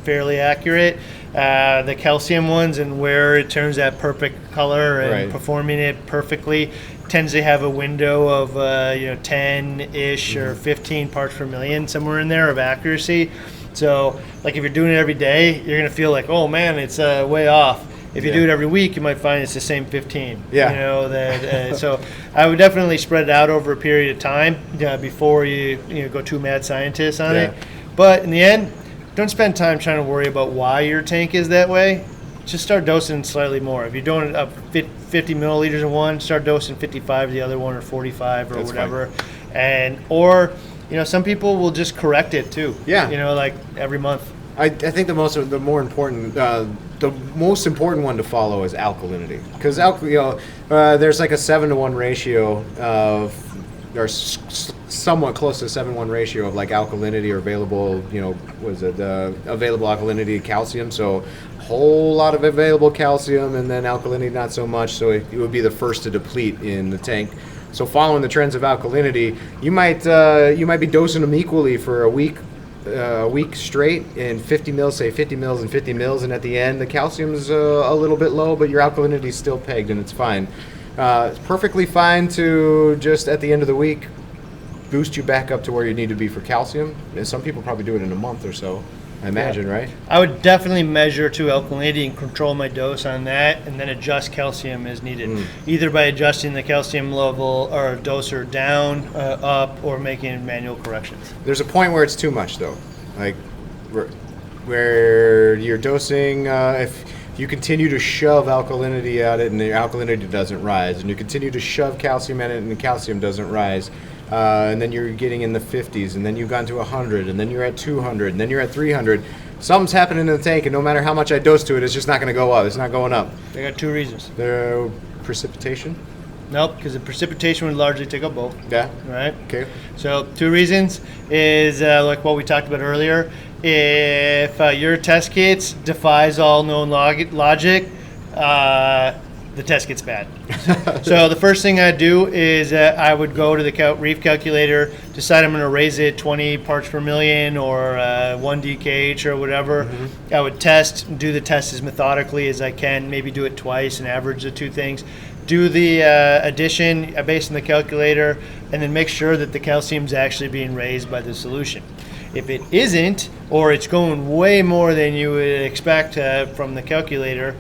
fairly accurate. The calcium ones and where it turns that perfect color and performing it perfectly tends to have a window of 10-ish or 15 parts per million, somewhere in there, of accuracy. So like if you're doing it every day, you're going to feel like, oh man, it's way off. If you do it every week, you might find it's the same 15. Yeah. You know that. So I would definitely spread it out over a period of time before you go too mad scientist on it. But in the end, don't spend time trying to worry about why your tank is that way. Just start dosing slightly more. If you're doing 50 milliliters in one, start dosing 55 the other one, or 45 or whatever. And some people will just correct it too. Yeah. Like every month. I think the most important one to follow is alkalinity, because there's like a 7-to-1 ratio or somewhat close to a 7-to-1 ratio of like alkalinity or available available alkalinity to calcium. So whole lot of available calcium, and then alkalinity not so much, so it would be the first to deplete in the tank. So following the trends of alkalinity, you might be dosing them equally for a week straight in 50 mils, say 50 mils and 50 mils, and at the end the calcium is a little bit low, but your alkalinity is still pegged and it's fine. It's perfectly fine to just at the end of the week boost you back up to where you need to be for calcium. And some people probably do it in a month or so, I imagine, right? I would definitely measure to alkalinity and control my dose on that, and then adjust calcium as needed, either by adjusting the calcium level or doser down, up, or making manual corrections. There's a point where it's too much, though, like where you're dosing. If you continue to shove alkalinity at it and the alkalinity doesn't rise, and you continue to shove calcium at it and the calcium doesn't rise, and then you're getting in the 50s, and then you've gone to 100, and then you're at 200, and then you're at 300. Something's happening in the tank, and no matter how much I dose to it, it's just not going to go up. It's not going up. They got two reasons. The precipitation? Nope, because the precipitation would largely take up both. Yeah. Right? Okay. So two reasons is like what we talked about earlier. If your test kits defies all known logic, the test gets bad. So the first thing I'd do is I would go to the reef calculator, decide I'm going to raise it 20 parts per million or 1 DKH or whatever. I would do the test as methodically as I can, maybe do it twice and average the two things. Do the addition based on the calculator, and then make sure that the calcium's actually being raised by the solution. If it isn't, or it's going way more than you would expect from the calculator,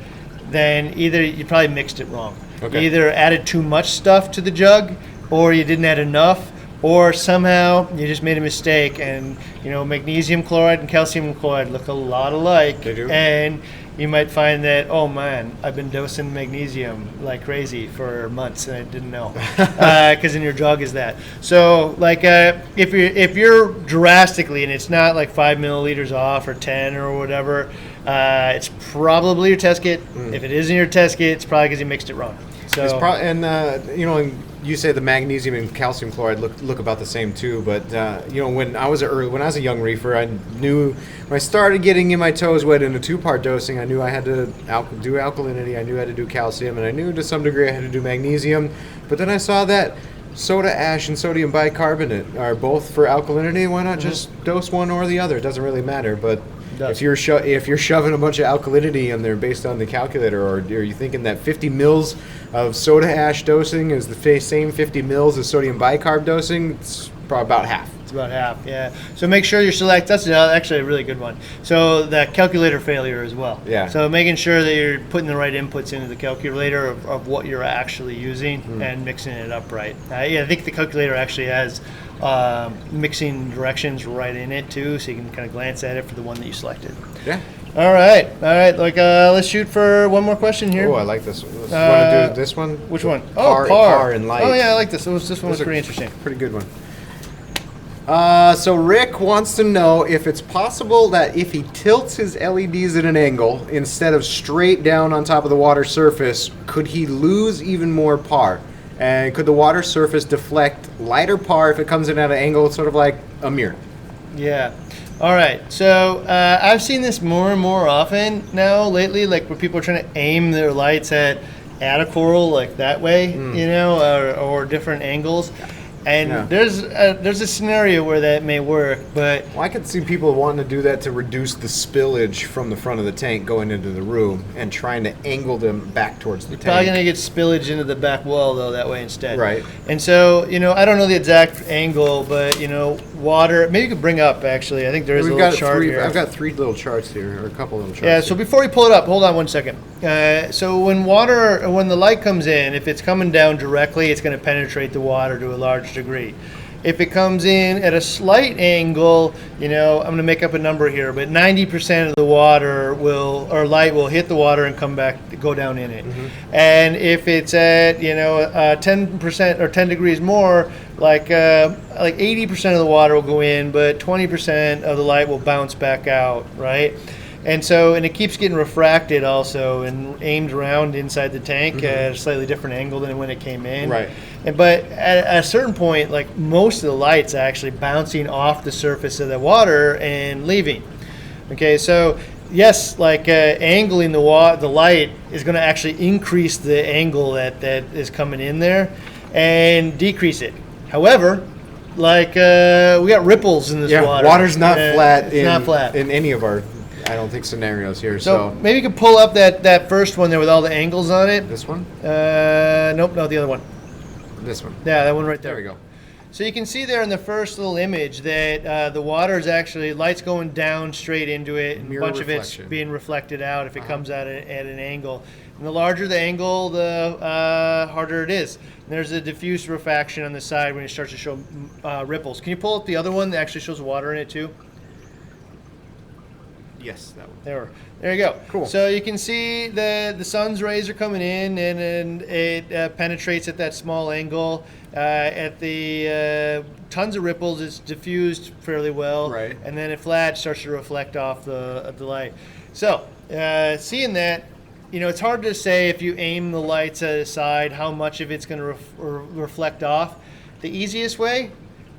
then either you probably mixed it wrong. Okay. You either added too much stuff to the jug, or you didn't add enough, or somehow you just made a mistake, and magnesium chloride and calcium chloride look a lot alike. They do. And you might find that, oh man, I've been dosing magnesium like crazy for months and I didn't know, because in your jug is that. So like if you're drastically, and it's not like 5 milliliters off or 10 or whatever, it's probably your test kit. If it isn't your test kit, it's probably because you mixed it wrong. So and you say the magnesium and calcium chloride look about the same too, but when I was a young reefer, I knew when I started getting my toes wet in a 2-part dosing, I knew I had to do alkalinity, I knew I had to do calcium, and I knew to some degree I had to do magnesium. But then I saw that soda ash and sodium bicarbonate are both for alkalinity. Why not just dose one or the other? It doesn't really matter. But if you're shoving a bunch of alkalinity in there based on the calculator, or are you thinking that 50 mils of soda ash dosing is the same 50 mils of sodium bicarb dosing? It's probably about half. It's about half, yeah. So make sure you select. That's actually a really good one. So the calculator failure as well. Yeah. So making sure that you're putting the right inputs into the calculator of what you're actually using and mixing it up right. I think the calculator actually has mixing directions right in it too, so you can kind of glance at it for the one that you selected. Yeah. All right. Like let's shoot for one more question here. Oh, I like this one. You want to do this one? Which one? Par and light. Oh yeah, I like this. This one was pretty interesting. Pretty good one. So Rick wants to know if it's possible that if he tilts his LEDs at an angle instead of straight down on top of the water surface, could he lose even more par? And could the water surface deflect lighter par if it comes in at an angle, sort of like a mirror? Yeah. All right. So I've seen this more and more often now lately, like where people are trying to aim their lights at a coral like that way, or different angles. And there's a scenario where that may work, but I could see people wanting to do that to reduce the spillage from the front of the tank going into the room and trying to angle them back towards the tank. Probably going to get spillage into the back wall though that way instead. Right. And so I don't know the exact angle, but water. Maybe you could bring up actually. I think there is a little chart here. I've got 3 little charts here, or a couple little charts. Yeah. So before we pull it up, hold on one second. So when the light comes in, if it's coming down directly, it's going to penetrate the water to a large degree. If it comes in at a slight angle, I'm going to make up a number here, but 90% of the light will hit the water and go down in it. And if it's at 10% or 10 degrees more, like 80% of the water will go in, but 20% of the light will bounce back out, right? And it keeps getting refracted also and aimed around inside the tank at a slightly different angle than when it came in. Right. But at a certain point, like most of the light's actually bouncing off the surface of the water and leaving. Okay, so yes, like angling the light is going to actually increase the angle that is coming in there and decrease it. However, like we got ripples in this water. Water's not flat. It's not flat in any of our, I don't think, scenarios here. So maybe you could pull up that first one there with all the angles on it. This one? Nope, no, the other one. This one. Yeah, that one right there. There we go. So you can see there in the first little image that the water is actually, light's going down straight into it, and a bunch of it's being reflected out if it comes out at an angle. And the larger the angle, the harder it is. And there's a diffuse refraction on the side when it starts to show ripples. Can you pull up the other one that actually shows water in it too? Yes, that one. There you go. Cool. So you can see the sun's rays are coming in, and it penetrates at that small angle. At the tons of ripples, it's diffused fairly well. Right. And then at flat, starts to reflect off the light. So seeing that, it's hard to say if you aim the lights at a side how much of it's going to reflect off. The easiest way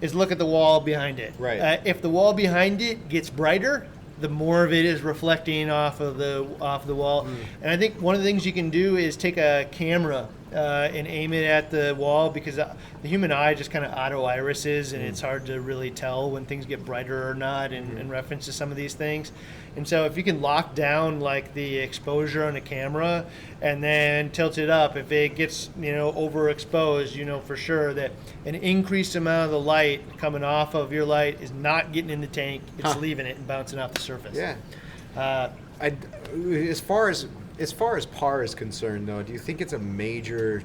is look at the wall behind it. Right. If the wall behind it gets brighter, the more of it is reflecting off of the wall. And I think one of the things you can do is take a camera and aim it at the wall, because the human eye just kind of auto irises, and it's hard to really tell when things get brighter or not in reference to some of these things. And so if you can lock down like the exposure on a camera and then tilt it up, if it gets overexposed, for sure that an increased amount of the light coming off of your light is not getting in the tank, it's leaving it and bouncing off the surface. Yeah. As far as par is concerned, though, do you think it's a major,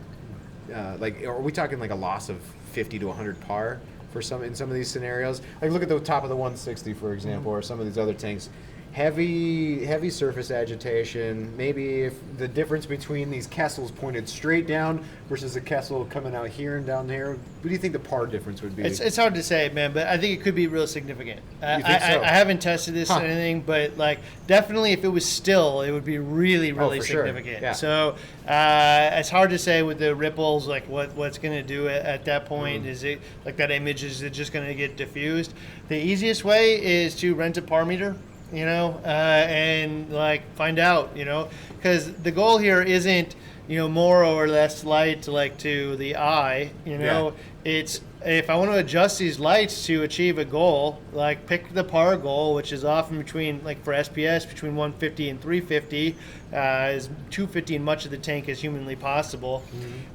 are we talking like a loss of 50 to 100 par for in some of these scenarios. Like look at the top of the 160, for example, or some of these other tanks. Heavy surface agitation. Maybe if the difference between these kessels pointed straight down versus a kessel coming out here and down there, what do you think the par difference would be? It's hard to say, man, but I think it could be real significant. You think so? I haven't tested this or anything, but like definitely if it was still, it would be really for significant. Sure. Yeah. So it's hard to say with the ripples, like what's going to do at that point. Is it like that image? Is it just going to get diffused? The easiest way is to rent a par meter. And like find out, because the goal here isn't, more or less light to the eye, It's if I want to adjust these lights to achieve a goal, like pick the par goal, which is often between, like for SPS, between 150 and 350, is 250 in much of the tank as humanly possible.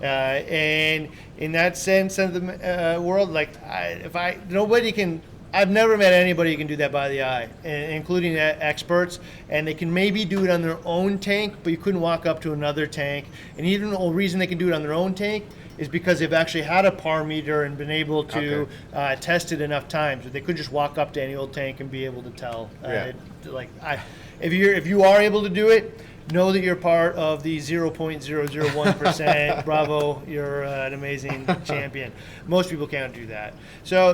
And in that sense of the world, I've never met anybody who can do that by the eye, including experts, and they can maybe do it on their own tank, but you couldn't walk up to another tank. And even the reason they can do it on their own tank is because they've actually had a par meter and been able to test it enough times. They could just walk up to any old tank and be able to tell. If you are able to do it, know that you're part of the 0.001%. Bravo, you're an amazing champion. Most people can't do that. So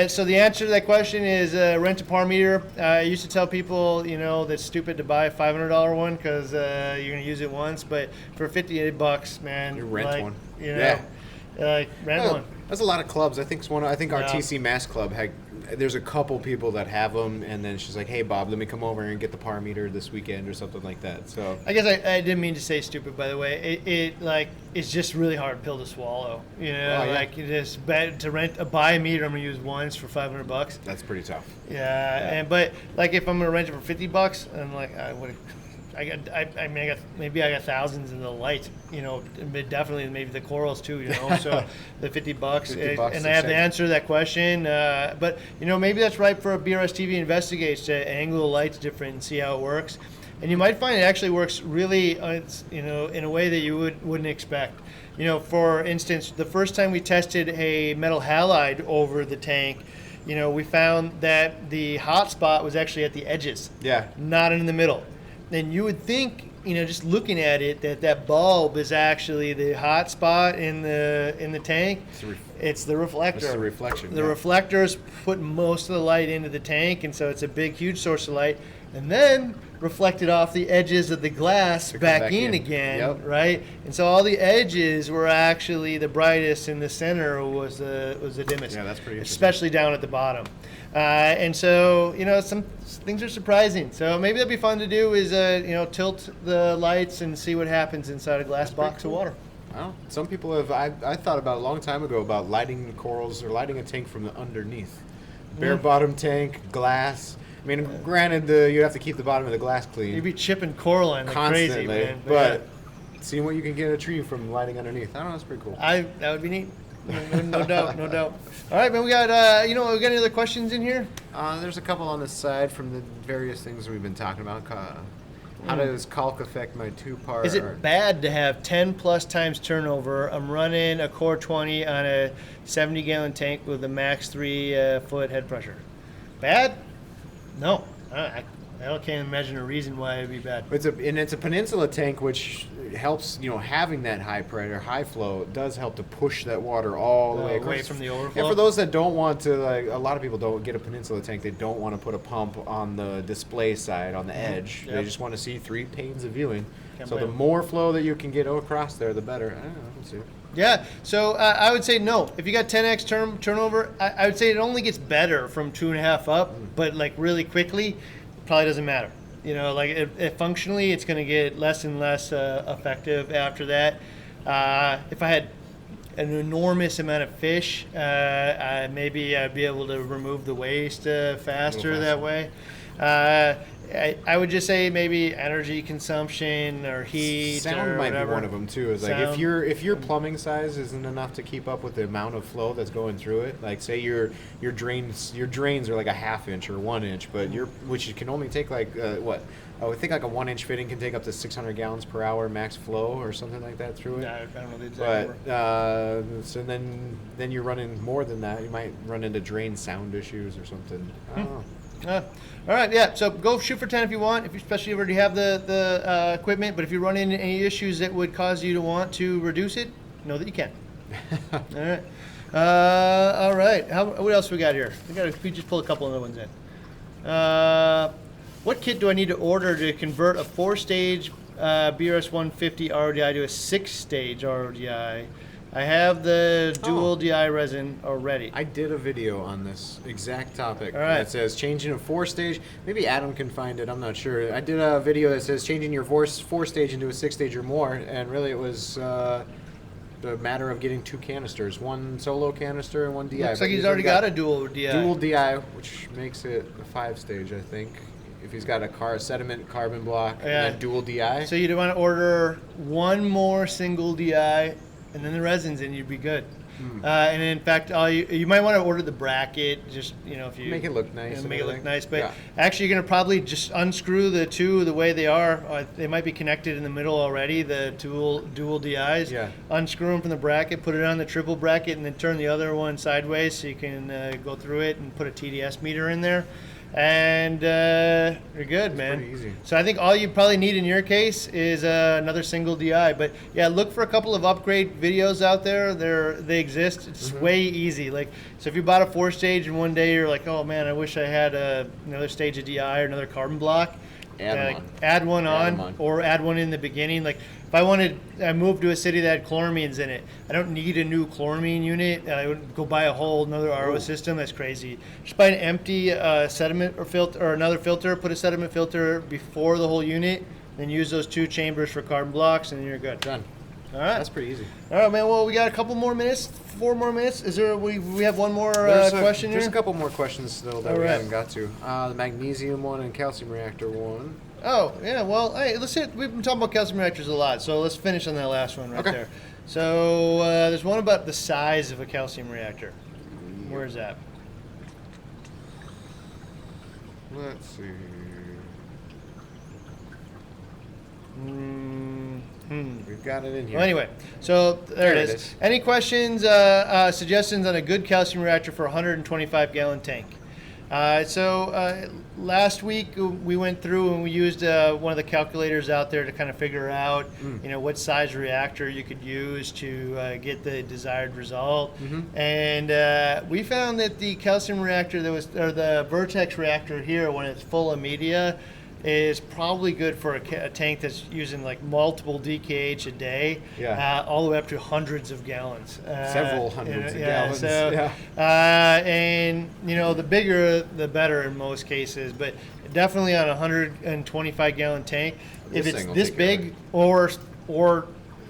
so the answer to that question is rent a par meter. I used to tell people, that's stupid to buy a $500 one because you're going to use it once, but for $58, man, you rent one. Rent one. There's a lot of clubs. I think our TC Mass Club there's a couple people that have them, and then she's like, "Hey Bob, let me come over and get the par meter this weekend or something like that." So I guess I didn't mean to say stupid, by the way. It's just really hard pill to swallow. It is bad to buy a meter. I'm gonna use once for $500. That's pretty tough. Yeah. But like if I'm gonna rent it for $50, I'm like I got thousands in the lights, definitely maybe the corals too, so the $50, and I have the answer to that question, but maybe that's right for a BRS TV Investigates to angle the lights different and see how it works, and you might find it actually works really, in a way that you wouldn't expect. For instance, the first time we tested a metal halide over the tank, we found that the hot spot was actually at the edges, not in the middle. And you would think, just looking at it, that bulb is actually the hot spot in the tank. It's the reflector. It's the reflection. The reflectors put most of the light into the tank, and so it's a big, huge source of light. And then reflected off the edges of the glass back in again, right? And so all the edges were actually the brightest, and the center was the dimmest. Yeah, that's pretty interesting. Especially down at the bottom. And so, some things are surprising. So maybe that'd be fun to do is, tilt the lights and see what happens inside a glass box of water. Well, some people have, I thought about a long time ago about lighting corals or lighting a tank from the underneath. Bare bottom tank, glass. I mean, granted, you have to keep the bottom of the glass clean. You'd be chipping coral in like crazy, man. But seeing what you can get in a tree from lighting underneath, I don't know, that's pretty cool. That would be neat. No doubt. All right, man. We got we got any other questions in here? There's a couple on the side from the various things we've been talking about. How does caulk affect my two-par? Is it bad to have 10 plus times turnover? I'm running a Core 20 on a 70-gallon tank with a max 3-foot head pressure. Bad? No. I can't imagine a reason why it'd be bad. It's a peninsula tank, which helps. Having that high pressure, high flow does help to push that water all the way across. Away from the overflow. Yeah, for those that don't want to, a lot of people don't get a peninsula tank. They don't want to put a pump on the display side on the edge. They just want to see 3 panes of viewing. The more flow that you can get across there, the better. I don't know. Let's see. Yeah, so I would say no. If you got 10x turnover, I would say it only gets better from 2.5 up, but really quickly, probably doesn't matter. If functionally, it's going to get less and less effective after that. If I had an enormous amount of fish, maybe I'd be able to remove the waste faster that way. I would just say maybe energy consumption or heat. Sound or might whatever. be one of them too. Is like Sound. if your plumbing size isn't enough to keep up with the amount of flow that's going through it. Like say your drains are like a 1/2 inch or 1 inch, but which can only take like what. I would think like a 1 inch fitting can take up to 600 gallons per hour max flow or something like that through it. I don't know the exact number. But so then you're running more than that. You might run into drain sound issues or something. I don't know. All right, yeah. So go shoot for 10 if you want, especially if you already have the equipment. But if you run into any issues that would cause you to want to reduce it, know that you can. All right. All right. What else we got here? We just pull a couple other ones in. What kit do I need to order to convert a 4-stage BRS 150 RODI to a 6-stage RODI? I have the dual DI resin already. I did a video on this exact topic. All right. That says changing a 4-stage. Maybe Adam can find it. I'm not sure. I did a video that says changing your 4-stage into a 6-stage or more, and really it was the matter of getting 2 canisters, one solo canister and one DI. Looks like he's already got a dual DI. Dual DI, which makes it a 5-stage, I think. If he's got a sediment carbon block and a dual DI. So you'd want to order one more single DI, and then the resin's in, you'd be good. And in fact, you might want to order the bracket, just if you make it look nice. Make it look nice. But actually, you're gonna probably just unscrew the two the way they are. They might be connected in the middle already. The dual DIs. Yeah. Unscrew them from the bracket, put it on the triple bracket, and then turn the other one sideways so you can go through it and put a TDS meter in there. And you're good, man. Pretty easy. So I think all you probably need in your case is another single DI. But yeah, look for a couple of upgrade videos out there. They exist. It's way easy. So if you bought a 4-stage and one day you're like, oh man, I wish I had another stage of DI or another carbon block. Add one on, or add one in the beginning. Like if I moved to a city that had chloramines in it, I don't need a new chloramine unit. I would go buy a whole another RO system. That's crazy. Just buy an empty sediment or filter or another filter. Put a sediment filter before the whole unit, then use those 2 chambers for carbon blocks, and then you're good. Done. All right. That's pretty easy. All right, man. Well, we got a couple more minutes. 4 more minutes. Is there? We have one more question here. There's a couple more questions still that All we right. haven't got to. The magnesium one and calcium reactor one. Oh, yeah, well, hey, we've been talking about calcium reactors a lot, so let's finish on that last one right there. So there's one about the size of a calcium reactor. Where is that? Let's see. We've got it in here. Well, anyway, so there it is. Any questions, suggestions on a good calcium reactor for a 125-gallon tank? Last week we went through and we used one of the calculators out there to kind of figure out, what size reactor you could use to get the desired result. And we found that the calcium reactor or the Vertex reactor here, when it's full of media, is probably good for a tank that's using like multiple DKH a day, all the way up to hundreds of gallons. Several hundreds of gallons. So, and the bigger the better in most cases, but definitely on a 125-gallon tank, if it's this big or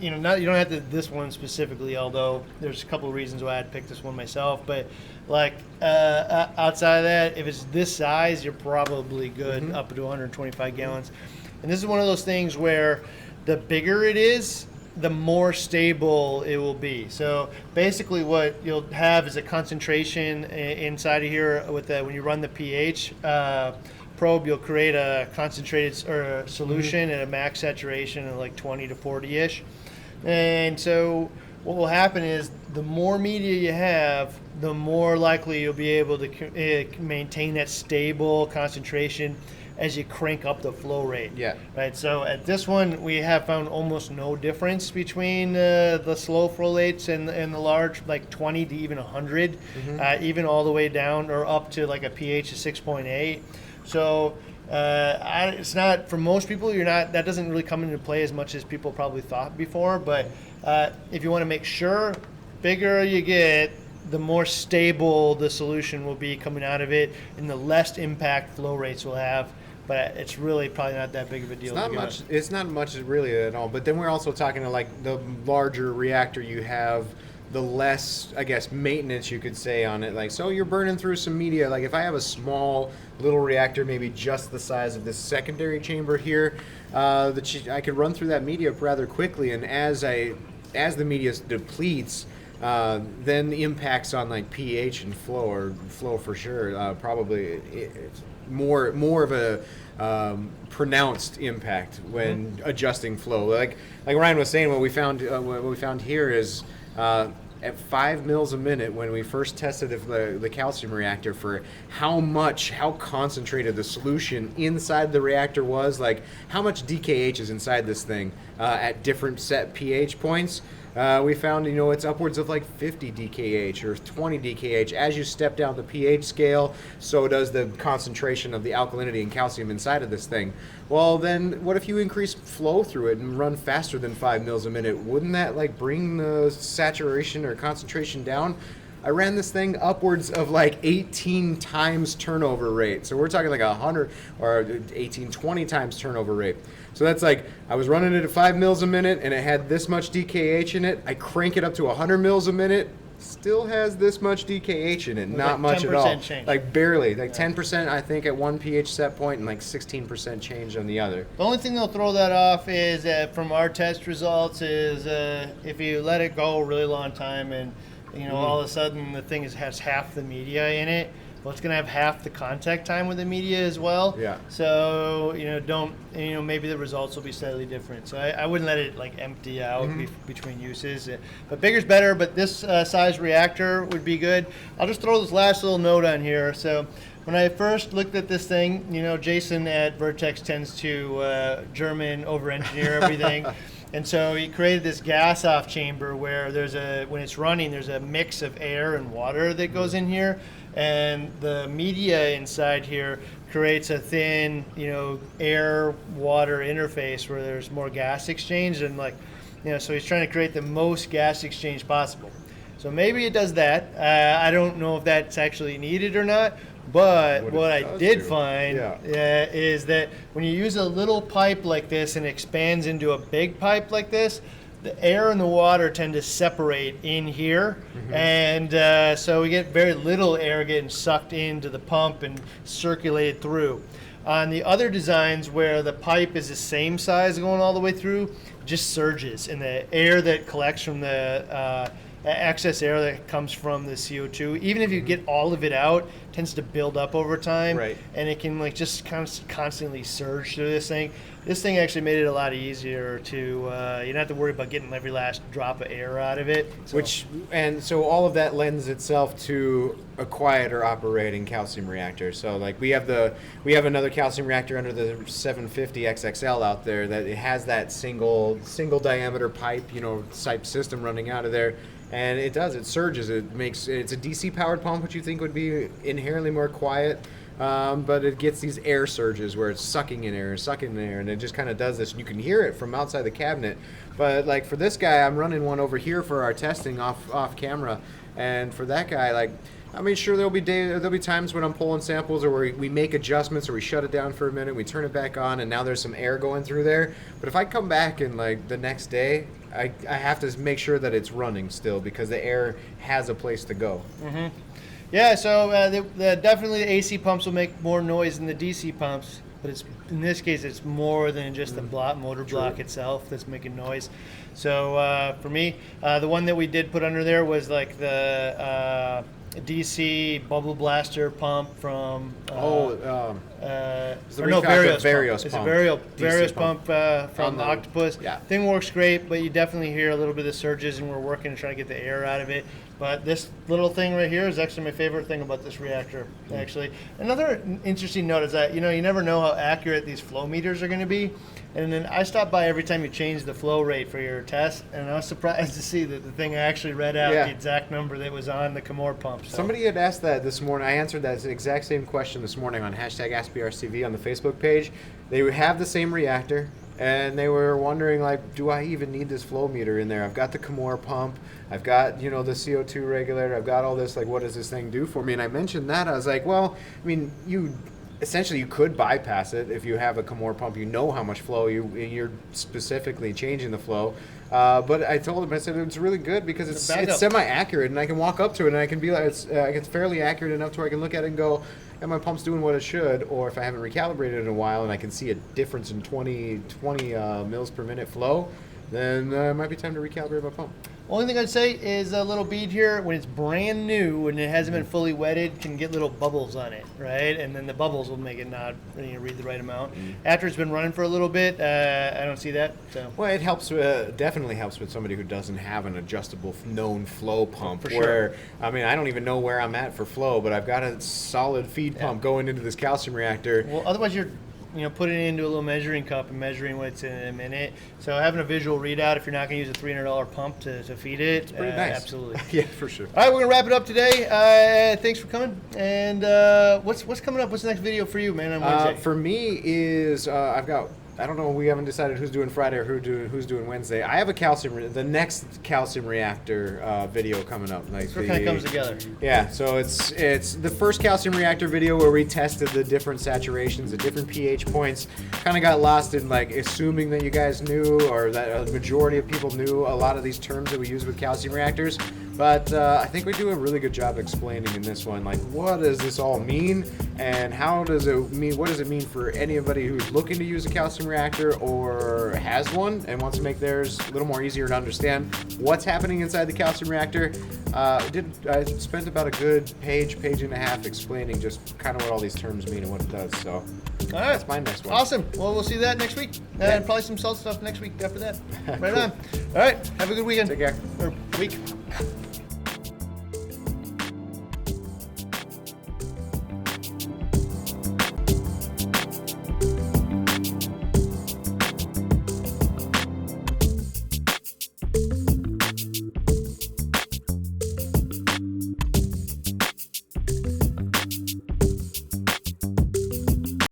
you don't have to this one specifically, although there's a couple of reasons why I'd pick this one myself, but outside of that, if it's this size, you're probably good up to 125 gallons. And this is one of those things where the bigger it is, the more stable it will be. So basically what you'll have is a concentration inside of here with when you run the pH probe, you'll create a concentrated solution at a max saturation of like 20 to 40-ish. And so what will happen is the more media you have, the more likely you'll be able to maintain that stable concentration as you crank up the flow rate. Yeah. Right. So at this one, we have found almost no difference between the slow flow rates and the large, like 20 to even 100, even all the way down or up to like a pH of 6.8. So it's not, for most people, that doesn't really come into play as much as people probably thought before. But if you want to make sure, bigger you get, the more stable the solution will be coming out of it, and the less impact flow rates will have. But it's really probably not that big of a deal. It's not much really at all. But then we're also talking to like the larger reactor you have, the less, I guess, maintenance you could say on it. Like, so you're burning through some media. Like, if I have a small little reactor, maybe just the size of this secondary chamber here, I could run through that media rather quickly. And as the media depletes, then the impacts on like pH and flow for sure. Probably it's more of a pronounced impact when adjusting flow. Like Ryan was saying, what we found here is at 5 mils a minute when we first tested the calcium reactor for how concentrated the solution inside the reactor was, like how much DKH is inside this thing at different set pH points. We found, it's upwards of like 50 DKH or 20 DKH. As you step down the pH scale, so does the concentration of the alkalinity and calcium inside of this thing. Well, then what if you increase flow through it and run faster than 5 mils a minute? Wouldn't that like bring the saturation or concentration down? I ran this thing upwards of like 18 times turnover rate. So we're talking like 100 or 18, 20 times turnover rate. So that's like, I was running it at 5 mils a minute and it had this much DKH in it. I crank it up to 100 mils a minute, still has this much DKH in it. Not like much at all. change. Like barely. Like 10% I think at one pH set point and like 16% change on the other. The only thing that'll throw that off is from our test results is if you let it go a really long time and all of a sudden the thing has half the media in it. Well, it's going to have half the contact time with the media as well. Yeah. So, maybe the results will be slightly different. So I wouldn't let it like empty out between uses. But bigger's better, but this size reactor would be good. I'll just throw this last little note on here. So when I first looked at this thing, Jason at Vertex tends to German over-engineer everything. And so he created this gas off chamber where when it's running, there's a mix of air and water that goes in here. And the media inside here creates a thin, air-water interface where there's more gas exchange. And so he's trying to create the most gas exchange possible. So maybe it does that. I don't know if that's actually needed or not. But what I did find is that when you use a little pipe like this and expands into a big pipe like this, the air and the water tend to separate in here. And so we get very little air getting sucked into the pump and circulated through. On the other designs where the pipe is the same size going all the way through, it just surges. And the air that collects from the excess air that comes from the CO2, even if you get all of it out, tends to build up over time, and it can just constantly surge through this thing. This thing actually made it a lot easier to you don't have to worry about getting every last drop of air out of it. So all of that lends itself to a quieter operating calcium reactor. So we have another calcium reactor under the 750 XXL out there that it has that single diameter pipe type system running out of there. And it surges. It's a DC powered pump, which you think would be inherently more quiet, but it gets these air surges where it's sucking in air, and it just kind of does this. You can hear it from outside the cabinet. But for this guy, I'm running one over here for our testing off camera, and for that guy, sure there'll be times when I'm pulling samples or where we make adjustments or we shut it down for a minute, we turn it back on, and now there's some air going through there. But if I come back and the next day, I have to make sure that it's running still because the air has a place to go. Yeah, so definitely the AC pumps will make more noise than the DC pumps, but in this case it's more than just the motor block itself that's making noise. So for me, the one that we did put under there was the DC bubble blaster pump from Varios pump. It's a Varios pump from the Octopus. Thing works great, but you definitely hear a little bit of surges, and we're working to try to get the air out of it. But this little thing right here is actually my favorite thing about this reactor. Actually, another interesting note is that you never know how accurate these flow meters are going to be. And then I stop by every time you change the flow rate for your test, and I was surprised to see that the thing actually read out the exact number that was on the Camor pump. So. Somebody had asked that this morning. I answered that exact same question this morning on #AskBRCV on the Facebook page. They have the same reactor, and they were wondering, do I even need this flow meter in there? I've got the Camor pump. I've got, the CO2 regulator. I've got all this. What does this thing do for me? And I mentioned that. I was like, well, you essentially you could bypass it if you have a Camor pump. You know how much flow you're specifically changing the flow. But I told him, I said it's really good because it's semi-accurate, and I can walk up to it and I can be like, it's fairly accurate enough to where I can look at it and go, and my pump's doing what it should. Or if I haven't recalibrated it in a while and I can see a difference in 20 mils per minute flow, then it might be time to recalibrate my pump. Only thing I'd say is a little bead here, when it's brand new and it hasn't been fully wetted, can get little bubbles on it, right? And then the bubbles will make it not read the right amount. After it's been running for a little bit, I don't see that. So. Well, it helps. Definitely helps with somebody who doesn't have an adjustable known flow pump. For where, sure. I mean, I don't even know where I'm at for flow, but I've got a solid feed pump going into this calcium reactor. Well, otherwise you're putting it into a little measuring cup and measuring what's in a minute. So having a visual readout, if you're not going to use a $300 pump to feed it, it's pretty nice. Absolutely. Yeah, for sure. All right, we're going to wrap it up today. Thanks for coming. And what's coming up? What's the next video for you, man, on Wednesday? For me is, I don't know, we haven't decided who's doing Friday or who's doing Wednesday. I have the next calcium reactor video coming up. Like so it kind of comes together. Yeah, so it's the first calcium reactor video where we tested the different saturations, the different pH points. Kind of got lost in like assuming that you guys knew, or that a majority of people knew a lot of these terms that we use with calcium reactors. But I think we do a really good job explaining in this one, like, what does this all mean, and how does it mean? What does it mean for anybody who's looking to use a calcium reactor or has one and wants to make theirs a little more easier to understand what's happening inside the calcium reactor? I spent about a good page and a half explaining just kind of what all these terms mean and what it does. So all right, that's my next one. Awesome. Well, we'll see that next week, and probably some salt stuff next week after that. Right on. All right. Have a good weekend. Take care. Or week.